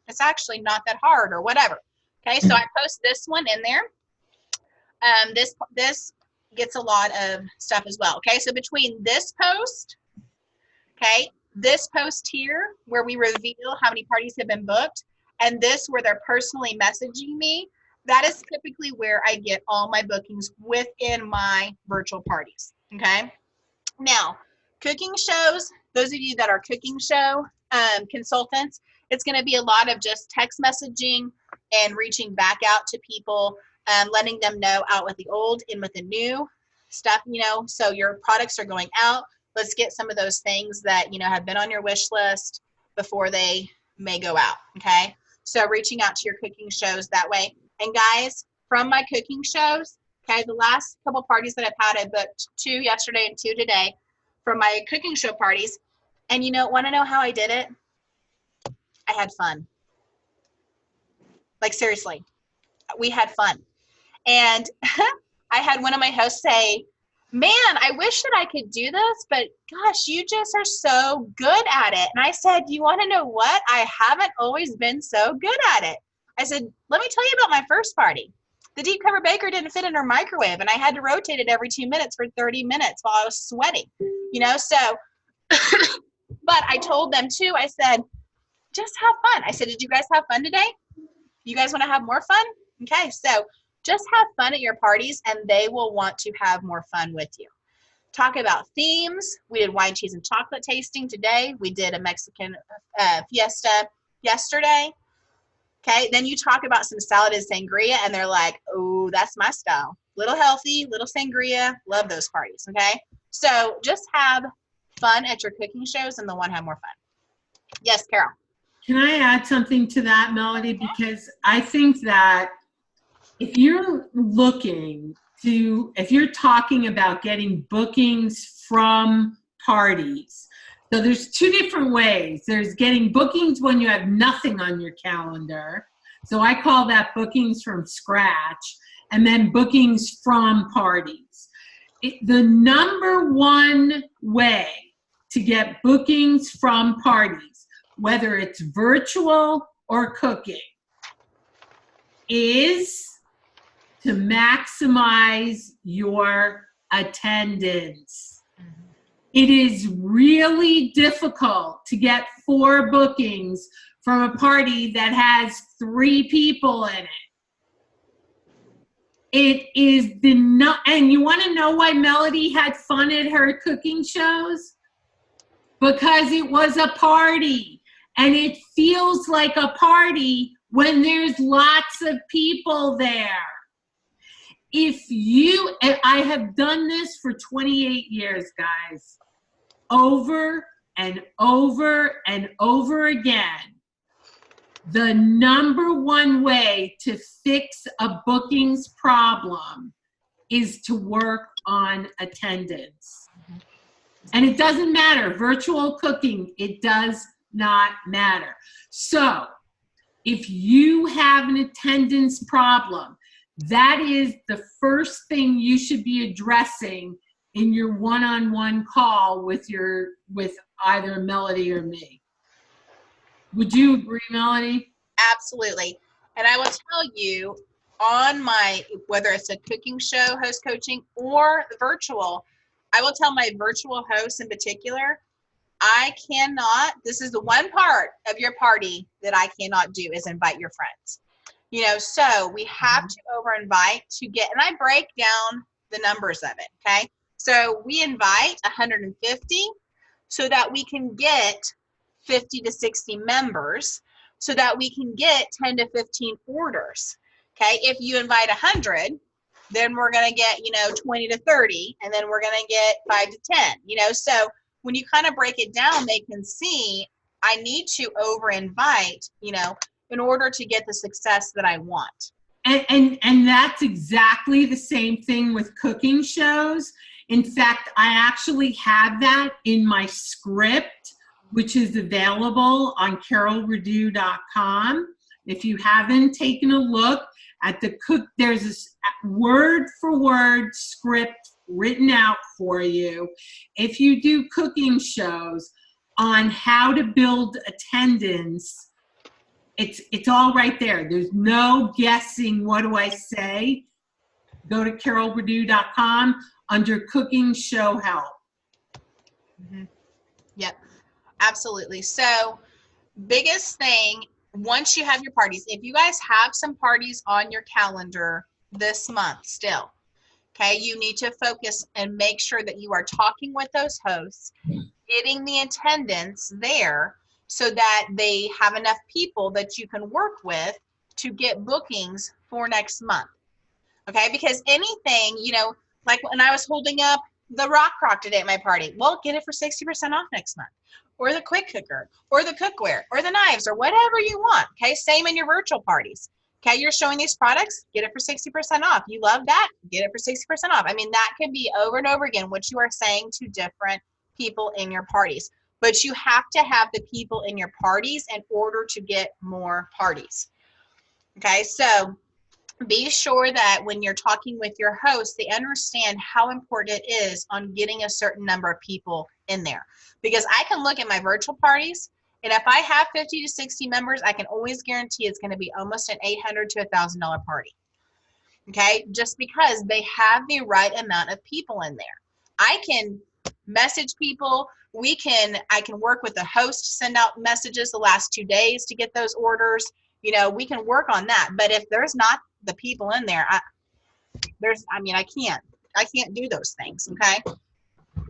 it's actually not that hard or whatever. Okay, so I post this one in there. This gets a lot of stuff as well. Okay, so between this post, okay, this post here where we reveal how many parties have been booked, and this where they're personally messaging me, that is typically where I get all my bookings within my virtual parties, okay? Now, cooking shows, those of you that are cooking show consultants, it's gonna be a lot of just text messaging and reaching back out to people, letting them know out with the old, in with the new stuff, so your products are going out. Let's get some of those things that, have been on your wish list before they may go out, okay? So reaching out to your cooking shows that way. And guys, from my cooking shows, okay, the last couple parties that I've had, I booked 2 yesterday and 2 today from my cooking show parties. And want to know how I did it? I had fun. Like seriously, we had fun. And I had one of my hosts say, man, I wish that I could do this, but gosh, you just are so good at it. And I said, you want to know what? I haven't always been so good at it. I said, let me tell you about my first party. The deep cover baker didn't fit in her microwave, and I had to rotate it every 2 minutes for 30 minutes while I was sweating, so, but I told them too, I said, just have fun. I said, did you guys have fun today? You guys want to have more fun? Okay, so just have fun at your parties and they will want to have more fun with you. Talk about themes. We did wine, cheese, and chocolate tasting today. We did a Mexican fiesta yesterday. Okay, then you talk about some salad and sangria and they're like, oh, that's my style. Little healthy, little sangria. Love those parties, okay? So just have fun at your cooking shows and they'll want to have more fun. Yes, Carol. Can I add something to that, Melody? Because I think that if you're talking about getting bookings from parties, so there's two different ways. There's getting bookings when you have nothing on your calendar. So I call that bookings from scratch, and then bookings from parties. The number one way to get bookings from parties, whether it's virtual or cooking, is to maximize your attendance. It is really difficult to get 4 bookings from a party that has 3 people in it. It is and you want to know why Melody had fun at her cooking shows? Because it was a party, and it feels like a party when there's lots of people there. I have done this for 28 years, guys, over and over and over again. The number one way to fix a bookings problem is to work on attendance. And it doesn't matter, virtual cooking, it does not matter. So if you have an attendance problem, that is the first thing you should be addressing in your one-on-one call with either Melody or me. Would you agree, Melody? Absolutely. And I will tell you, on whether it's a cooking show, host coaching, or virtual, I will tell my virtual hosts in particular, this is the one part of your party that I cannot do is invite your friends. So we have to over-invite to get, and I break down the numbers of it, okay? So we invite 150 so that we can get 50 to 60 members so that we can get 10 to 15 orders, okay? If you invite 100, then we're going to get, 20 to 30, and then we're going to get 5 to 10, So when you kind of break it down, they can see I need to over-invite, in order to get the success that I want. And that's exactly the same thing with cooking shows. In fact, I actually have that in my script, which is available on carolredu.com. If you haven't taken a look at there's a word for word script written out for you. If you do cooking shows on how to build attendance, it's all right there. There's no guessing what do I say. Go to carolredu.com under cooking show help. Mm-hmm. Yep, absolutely. So biggest thing, once you have your parties, if you guys have some parties on your calendar this month still, okay, you need to focus and make sure that you are talking with those hosts, getting the attendance there so that they have enough people that you can work with to get bookings for next month. Okay, because anything, like when I was holding up the rock today at my party, well, get it for 60% off next month. Or the quick cooker, or the cookware, or the knives, or whatever you want. Okay, same in your virtual parties. Okay, you're showing these products, get it for 60% off. You love that, get it for 60% off. I mean, that could be over and over again what you are saying to different people in your parties. But you have to have the people in your parties in order to get more parties. Okay, so be sure that when you're talking with your host, they understand how important it is on getting a certain number of people in there. Because I can look at my virtual parties, and if I have 50 to 60 members, I can always guarantee it's going to be almost an $800 to $1,000 party. Okay, just because they have the right amount of people in there. I can message people. I can work with the host to send out messages the last 2 days to get those orders. you know, we can work on that. But if there's not the people in there, I can't do those things. Okay.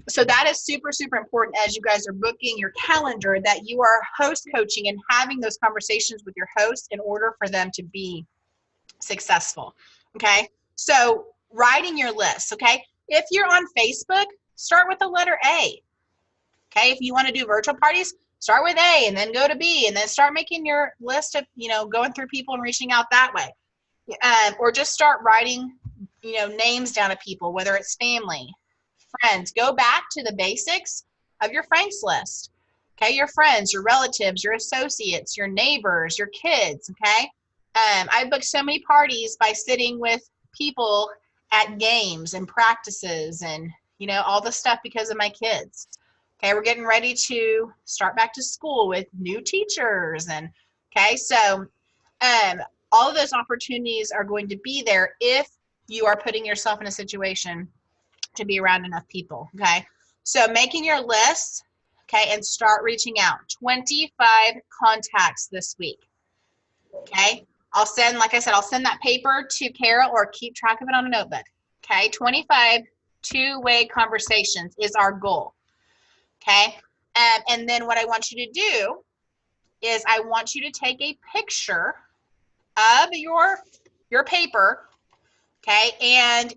So that is super, super important as you guys are booking your calendar, that you are host coaching and having those conversations with your host in order for them to be successful. Okay. So writing your list. Okay. If you're on Facebook, start with the letter A. Okay. If you want to do virtual parties, start with A and then go to B and then start making your list of, you know, going through people and reaching out that way. Or just start writing, you know, names down of people, whether it's family, friends. Go back to the basics of your friends list. Okay, your friends, your relatives, your associates, your neighbors, your kids. Okay, I booked so many parties by sitting with people at games and practices and, you know, all the stuff because of my kids. Okay, we're getting ready to start back to school with new teachers, and okay, so all of those opportunities are going to be there if you are putting yourself in a situation to be around enough people. Okay, so making your list, okay, and start reaching out. 25 contacts this week. Okay, I'll send, like I said, I'll send that paper to Carol or keep track of it on a notebook. Okay, 25 two-way conversations is our goal. Okay, and then what I want you to do is I want you to take a picture of your paper. Okay, and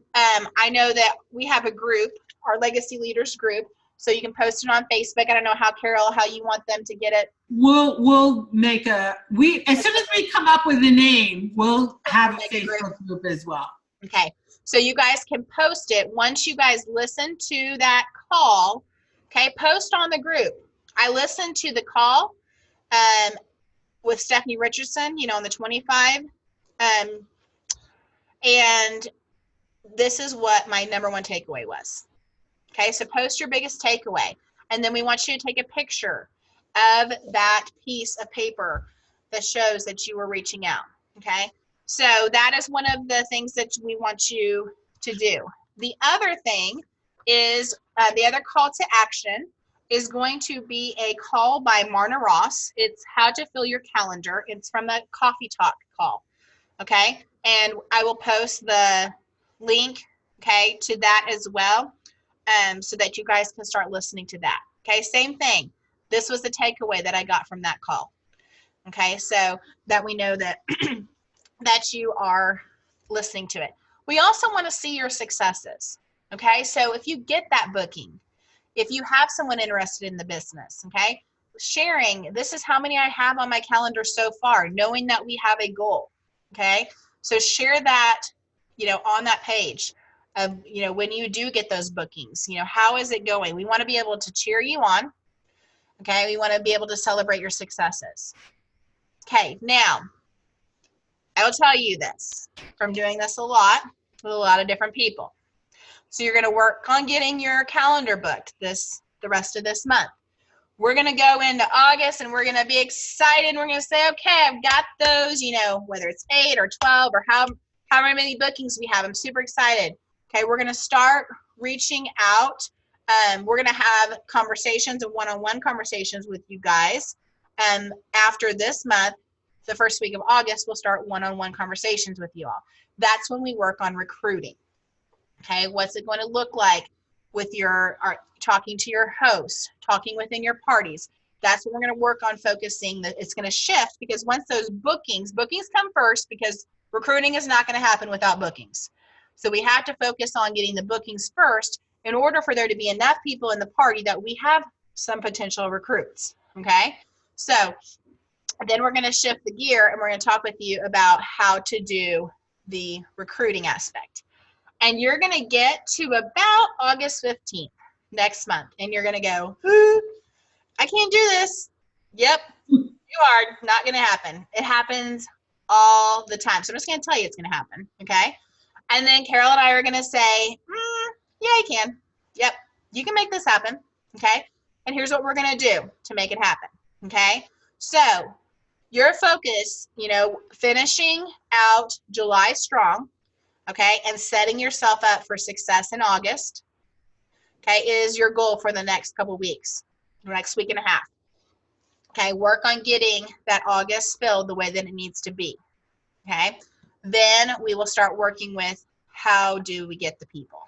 I know that we have a group, our Legacy Leaders group, so you can post it on Facebook. I don't know how, Carol, how you want them to get it. We'll make as soon as we come up with a name, we'll have a Facebook group as well. Okay, so you guys can post it once you guys listen to that call. Okay, post on the group. I listened to the call with Stephanie Richardson, you know, on the 25. And this is what my number one takeaway was. Okay, so post your biggest takeaway. And then we want you to take a picture of that piece of paper that shows that you were reaching out. Okay, so that is one of the things that we want you to do. The other thing is the other call to action is going to be a call by Marna Ross. It's how to fill your calendar. It's from the Coffee Talk call. Okay, and I will post the link, okay, to that as well, so that you guys can start listening to that. Okay, same thing. This was the takeaway that I got from that call. Okay, so that we know that that you are listening to it. We also want to see your successes. Okay, so if you get that booking, if you have someone interested in the business, okay, sharing, this is how many I have on my calendar so far, knowing that we have a goal. Okay, so share that, you know, on that page of, you know, when you do get those bookings, you know, how is it going? We want to be able to cheer you on. Okay, we want to be able to celebrate your successes. Okay, now I will tell you this from doing this a lot with a lot of different people. So you're going to work on getting your calendar booked the rest of this month. We're going to go into August and we're going to be excited. We're going to say, okay, I've got those, you know, whether it's 8 or 12 or however many bookings we have. I'm super excited. Okay, we're going to start reaching out. We're going to have conversations and one-on-one conversations with you guys. After this month, the first week of August, we'll start one-on-one conversations with you all. That's when we work on recruiting. Okay, what's it going to look like with your talking to your host, talking within your parties? That's what we're going to work on focusing. That it's going to shift, because once those bookings come first, because recruiting is not going to happen without bookings. So we have to focus on getting the bookings first in order for there to be enough people in the party that we have some potential recruits. Okay, so then we're going to shift the gear and we're going to talk with you about how to do the recruiting aspect. And you're going to get to about August 15th next month. And you're going to go, I can't do this. Yep, you are. Not going to happen. It happens all the time. So I'm just going to tell you it's going to happen. Okay. And then Carol and I are going to say, yeah, I can. Yep, you can make this happen. Okay. And here's what we're going to do to make it happen. Okay. So your focus, you know, finishing out July strong. Okay, and setting yourself up for success in August, okay, is your goal for the next couple weeks, the next week and a half. Okay, work on getting that August filled the way that it needs to be. Okay, then we will start working with how do we get the people.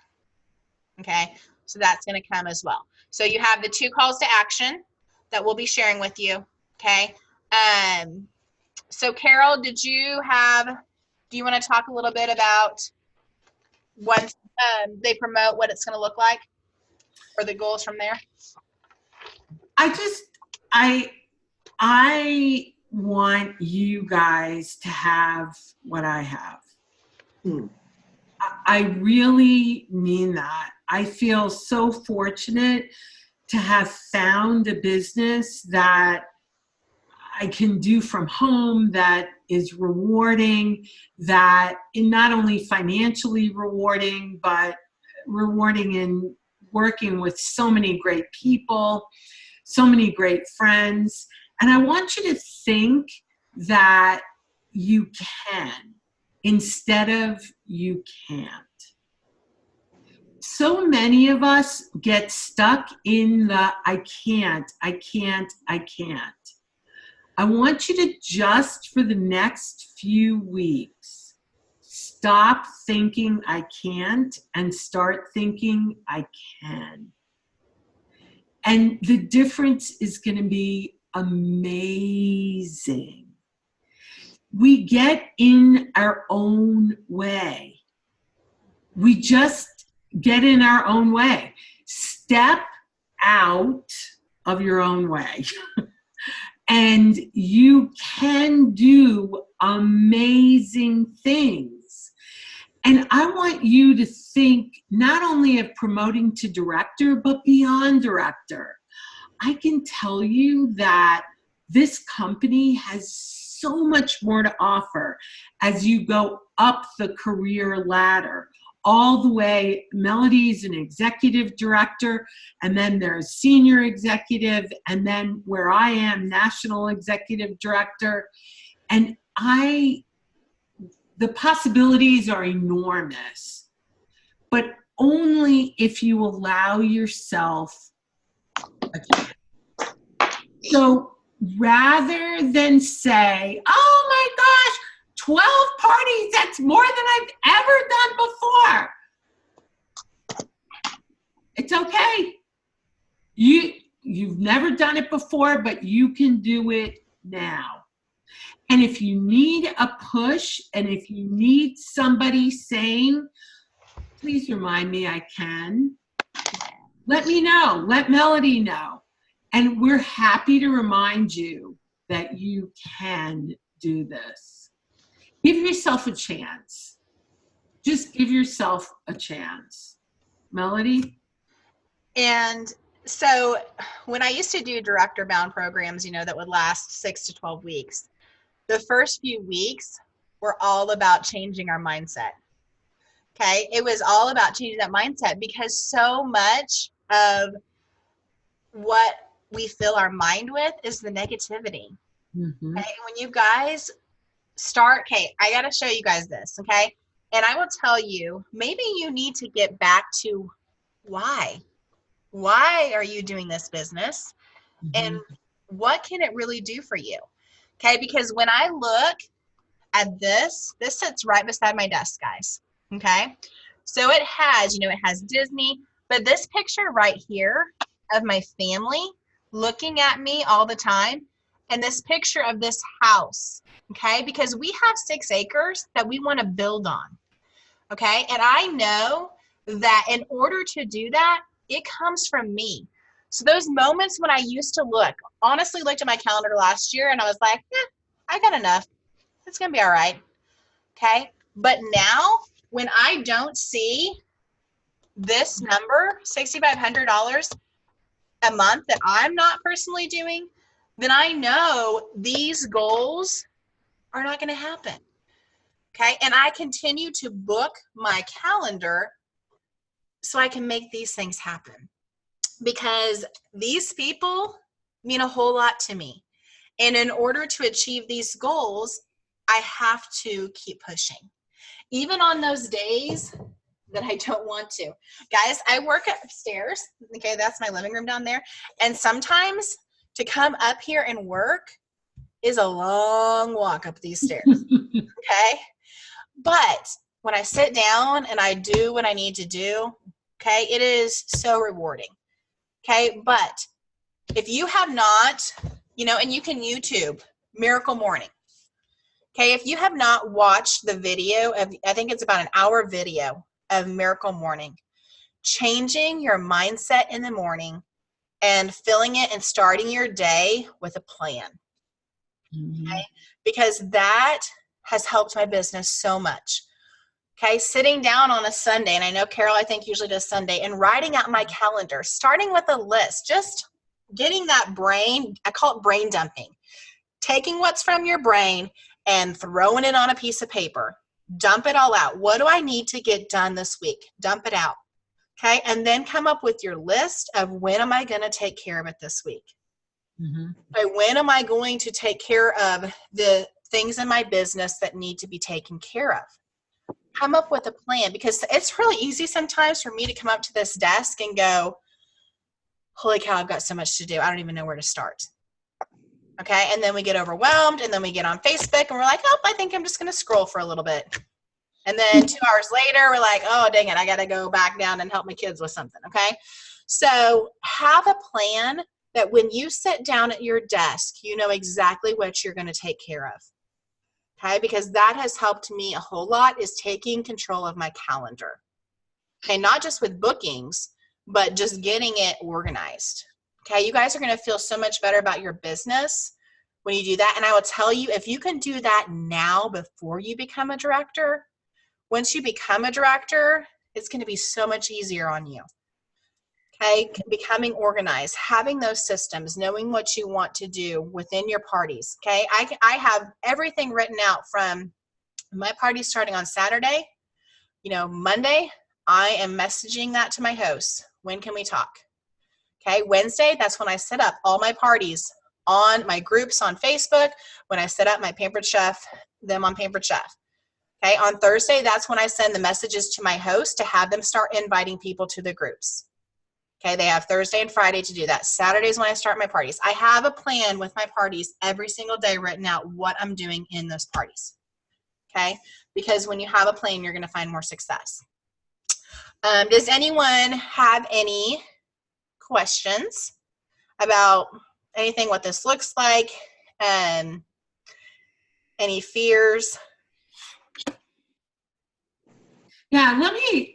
Okay, so that's going to come as well. So you have the 2 calls to action that we'll be sharing with you. Okay, so Carol, do you want to talk a little bit about once they promote what it's going to look like, or the goals from there? I want you guys to have what I have. I really mean that. I feel so fortunate to have found a business that I can do from home, that is rewarding, that is not only financially rewarding, but rewarding in working with so many great people, so many great friends. And I want you to think that you can instead of you can't. So many of us get stuck in the I can't. I want you to just for the next few weeks, stop thinking I can't and start thinking I can. And the difference is going to be amazing. We get in our own way. We just get in our own way. Step out of your own way. And you can do amazing things. And I want you to think not only of promoting to director, but beyond director. I can tell you that this company has so much more to offer as you go up the career ladder. All the way, Melody's an executive director, and then there's senior executive, and then where I am, national executive director. And the possibilities are enormous, but only if you allow yourself a chance. So rather than say, oh my gosh, 12 parties, that's more than I've ever done before. It's okay. You've never done it before, but you can do it now. And if you need a push, and if you need somebody saying, please remind me I can, let me know, let Melody know. And we're happy to remind you that you can do this. Give yourself a chance. Just give yourself a chance. Melody? And so when I used to do director bound programs, that would last 6 to 12 weeks, the first few weeks were all about changing our mindset. Okay. It was all about changing that mindset because so much of what we fill our mind with is the negativity. Mm-hmm. Okay. And when you guys start, okay, I got to show you guys this. Okay. And I will tell you, maybe you need to get back to why. Why are you doing this business? Mm-hmm. And what can it really do for you? Okay. Because when I look at this sits right beside my desk, guys. Okay. So it has, it has Disney, but this picture right here of my family looking at me all the time, and this picture of this house, okay, because we have 6 acres that we want to build on, okay, and I know that in order to do that, it comes from me. So those moments when I used to honestly looked at my calendar last year and I was like, I got enough. It's going to be all right, okay, but now when I don't see this number, $6,500 a month that I'm not personally doing, then I know these goals are not going to happen. Okay. And I continue to book my calendar so I can make these things happen because these people mean a whole lot to me. And in order to achieve these goals, I have to keep pushing. Even on those days that I don't want to. Guys, I work upstairs. Okay, that's my living room down there. And sometimes to come up here and work is a long walk up these stairs. Okay. But when I sit down and I do what I need to do, okay, it is so rewarding. Okay. But if you have not, and you can YouTube Miracle Morning. Okay. If you have not watched the video of, I think it's about an hour video of Miracle Morning, changing your mindset in the morning and filling it and starting your day with a plan. Okay. Because that has helped my business so much. Okay. Sitting down on a Sunday, and I know Carol, I think usually does Sunday, and writing out my calendar, starting with a list, just getting that brain, I call it brain dumping, taking what's from your brain and throwing it on a piece of paper. Dump it all out. What do I need to get done this week? Dump it out. Okay. And then come up with your list of when am I going to take care of it this week? Okay, when am I going to take care of the things in my business that need to be taken care of? Come up with a plan, because it's really easy sometimes for me to come up to this desk and go, holy cow, I've got so much to do. I don't even know where to start. Okay. And then we get overwhelmed, and then we get on Facebook and we're like, oh, I think I'm just going to scroll for a little bit. And then 2 hours later, we're like, oh, dang it, I got to go back down and help my kids with something. Okay. So have a plan that when you sit down at your desk, you know exactly what you're going to take care of. Okay. Because that has helped me a whole lot, is taking control of my calendar. Okay. Not just with bookings, but just getting it organized. Okay. You guys are going to feel so much better about your business when you do that. And I will tell you, if you can do that now before you become a director, once you become a director, it's going to be so much easier on you. Okay, becoming organized, having those systems, knowing what you want to do within your parties. Okay, I have everything written out from my party starting on Saturday. Monday, I am messaging that to my hosts. When can we talk? Okay, Wednesday, that's when I set up all my parties on my groups on Facebook. When I set up my Pampered Chef, them on Pampered Chef. Okay, on Thursday, that's when I send the messages to my host to have them start inviting people to the groups. Okay, they have Thursday and Friday to do that. Saturday is when I start my parties. I have a plan with my parties every single day written out what I'm doing in those parties. Okay, because when you have a plan, you're going to find more success. Does anyone have any questions about anything, what this looks like, any fears? Yeah,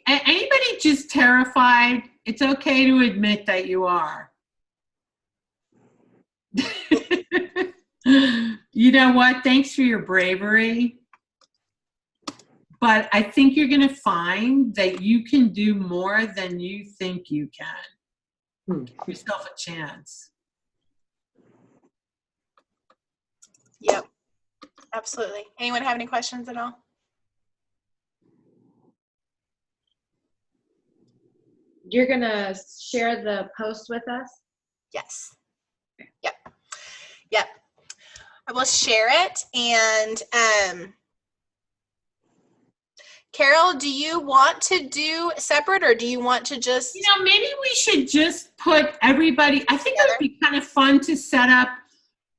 anybody just terrified? It's okay to admit that you are. You know what? Thanks for your bravery. But I think you're going to find that you can do more than you think you can. Give yourself a chance. Yep, absolutely. Anyone have any questions at all? You're going to share the post with us? Yes. Yep. I will share it. And Carol, do you want to do separate, or do you want to just... maybe we should just put everybody... I think it would be kind of fun to set up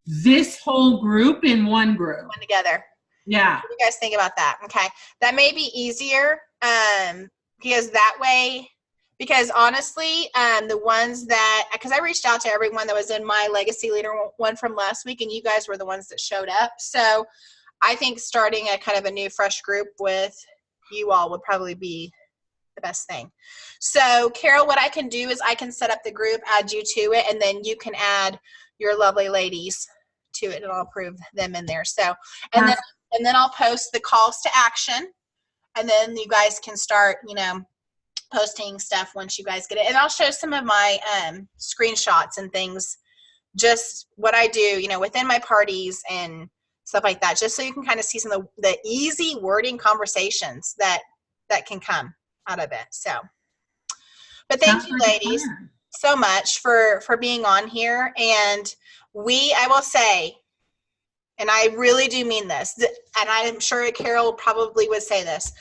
this whole group in one group. One together. Yeah. What do you guys think about that? Okay. That may be easier because that way... Because honestly, the ones that, because I reached out to everyone that was in my Legacy Leader one from last week, and you guys were the ones that showed up. So I think starting a kind of a new, fresh group with you all would probably be the best thing. So Carol, what I can do is I can set up the group, add you to it, and then you can add your lovely ladies to it, and I'll approve them in there. So, and then I'll post the calls to action, and then you guys can start, posting stuff once you guys get it. And I'll show some of my screenshots and things, just what I do, within my parties and stuff like that, just so you can kind of see some of the easy wording conversations that can come out of it. So, but thank you, ladies, so much for being on here. And I will say, and I really do mean this, and I'm sure Carol probably would say this,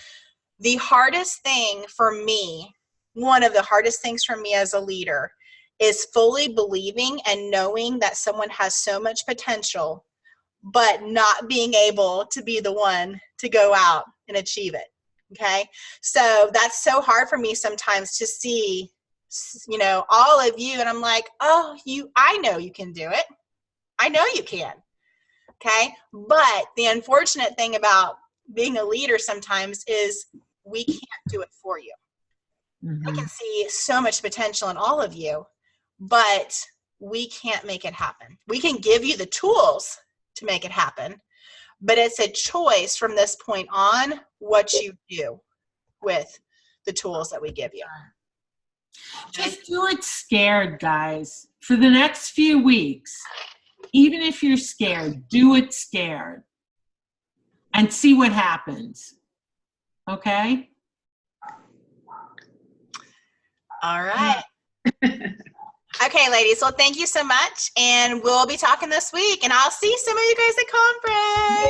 the hardest thing for me, one of the hardest things for me as a leader, is fully believing and knowing that someone has so much potential, but not being able to be the one to go out and achieve it. Okay. So that's so hard for me sometimes to see, you know, all of you. And I'm like, oh, I know you can do it. I know you can. Okay. But the unfortunate thing about being a leader sometimes is we can't do it for you. I can see so much potential in all of you, but we can't make it happen. We can give you the tools to make it happen, but it's a choice from this point on what you do with the tools that we give you. Just do it scared, guys. For the next few weeks, even if you're scared, do it scared and see what happens. Okay? All right. Okay, ladies. Well, thank you so much. And we'll be talking this week. And I'll see some of you guys at conference.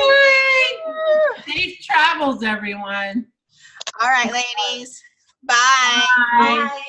Yay! Safe travels, everyone. All right, ladies. Bye. Bye. Bye.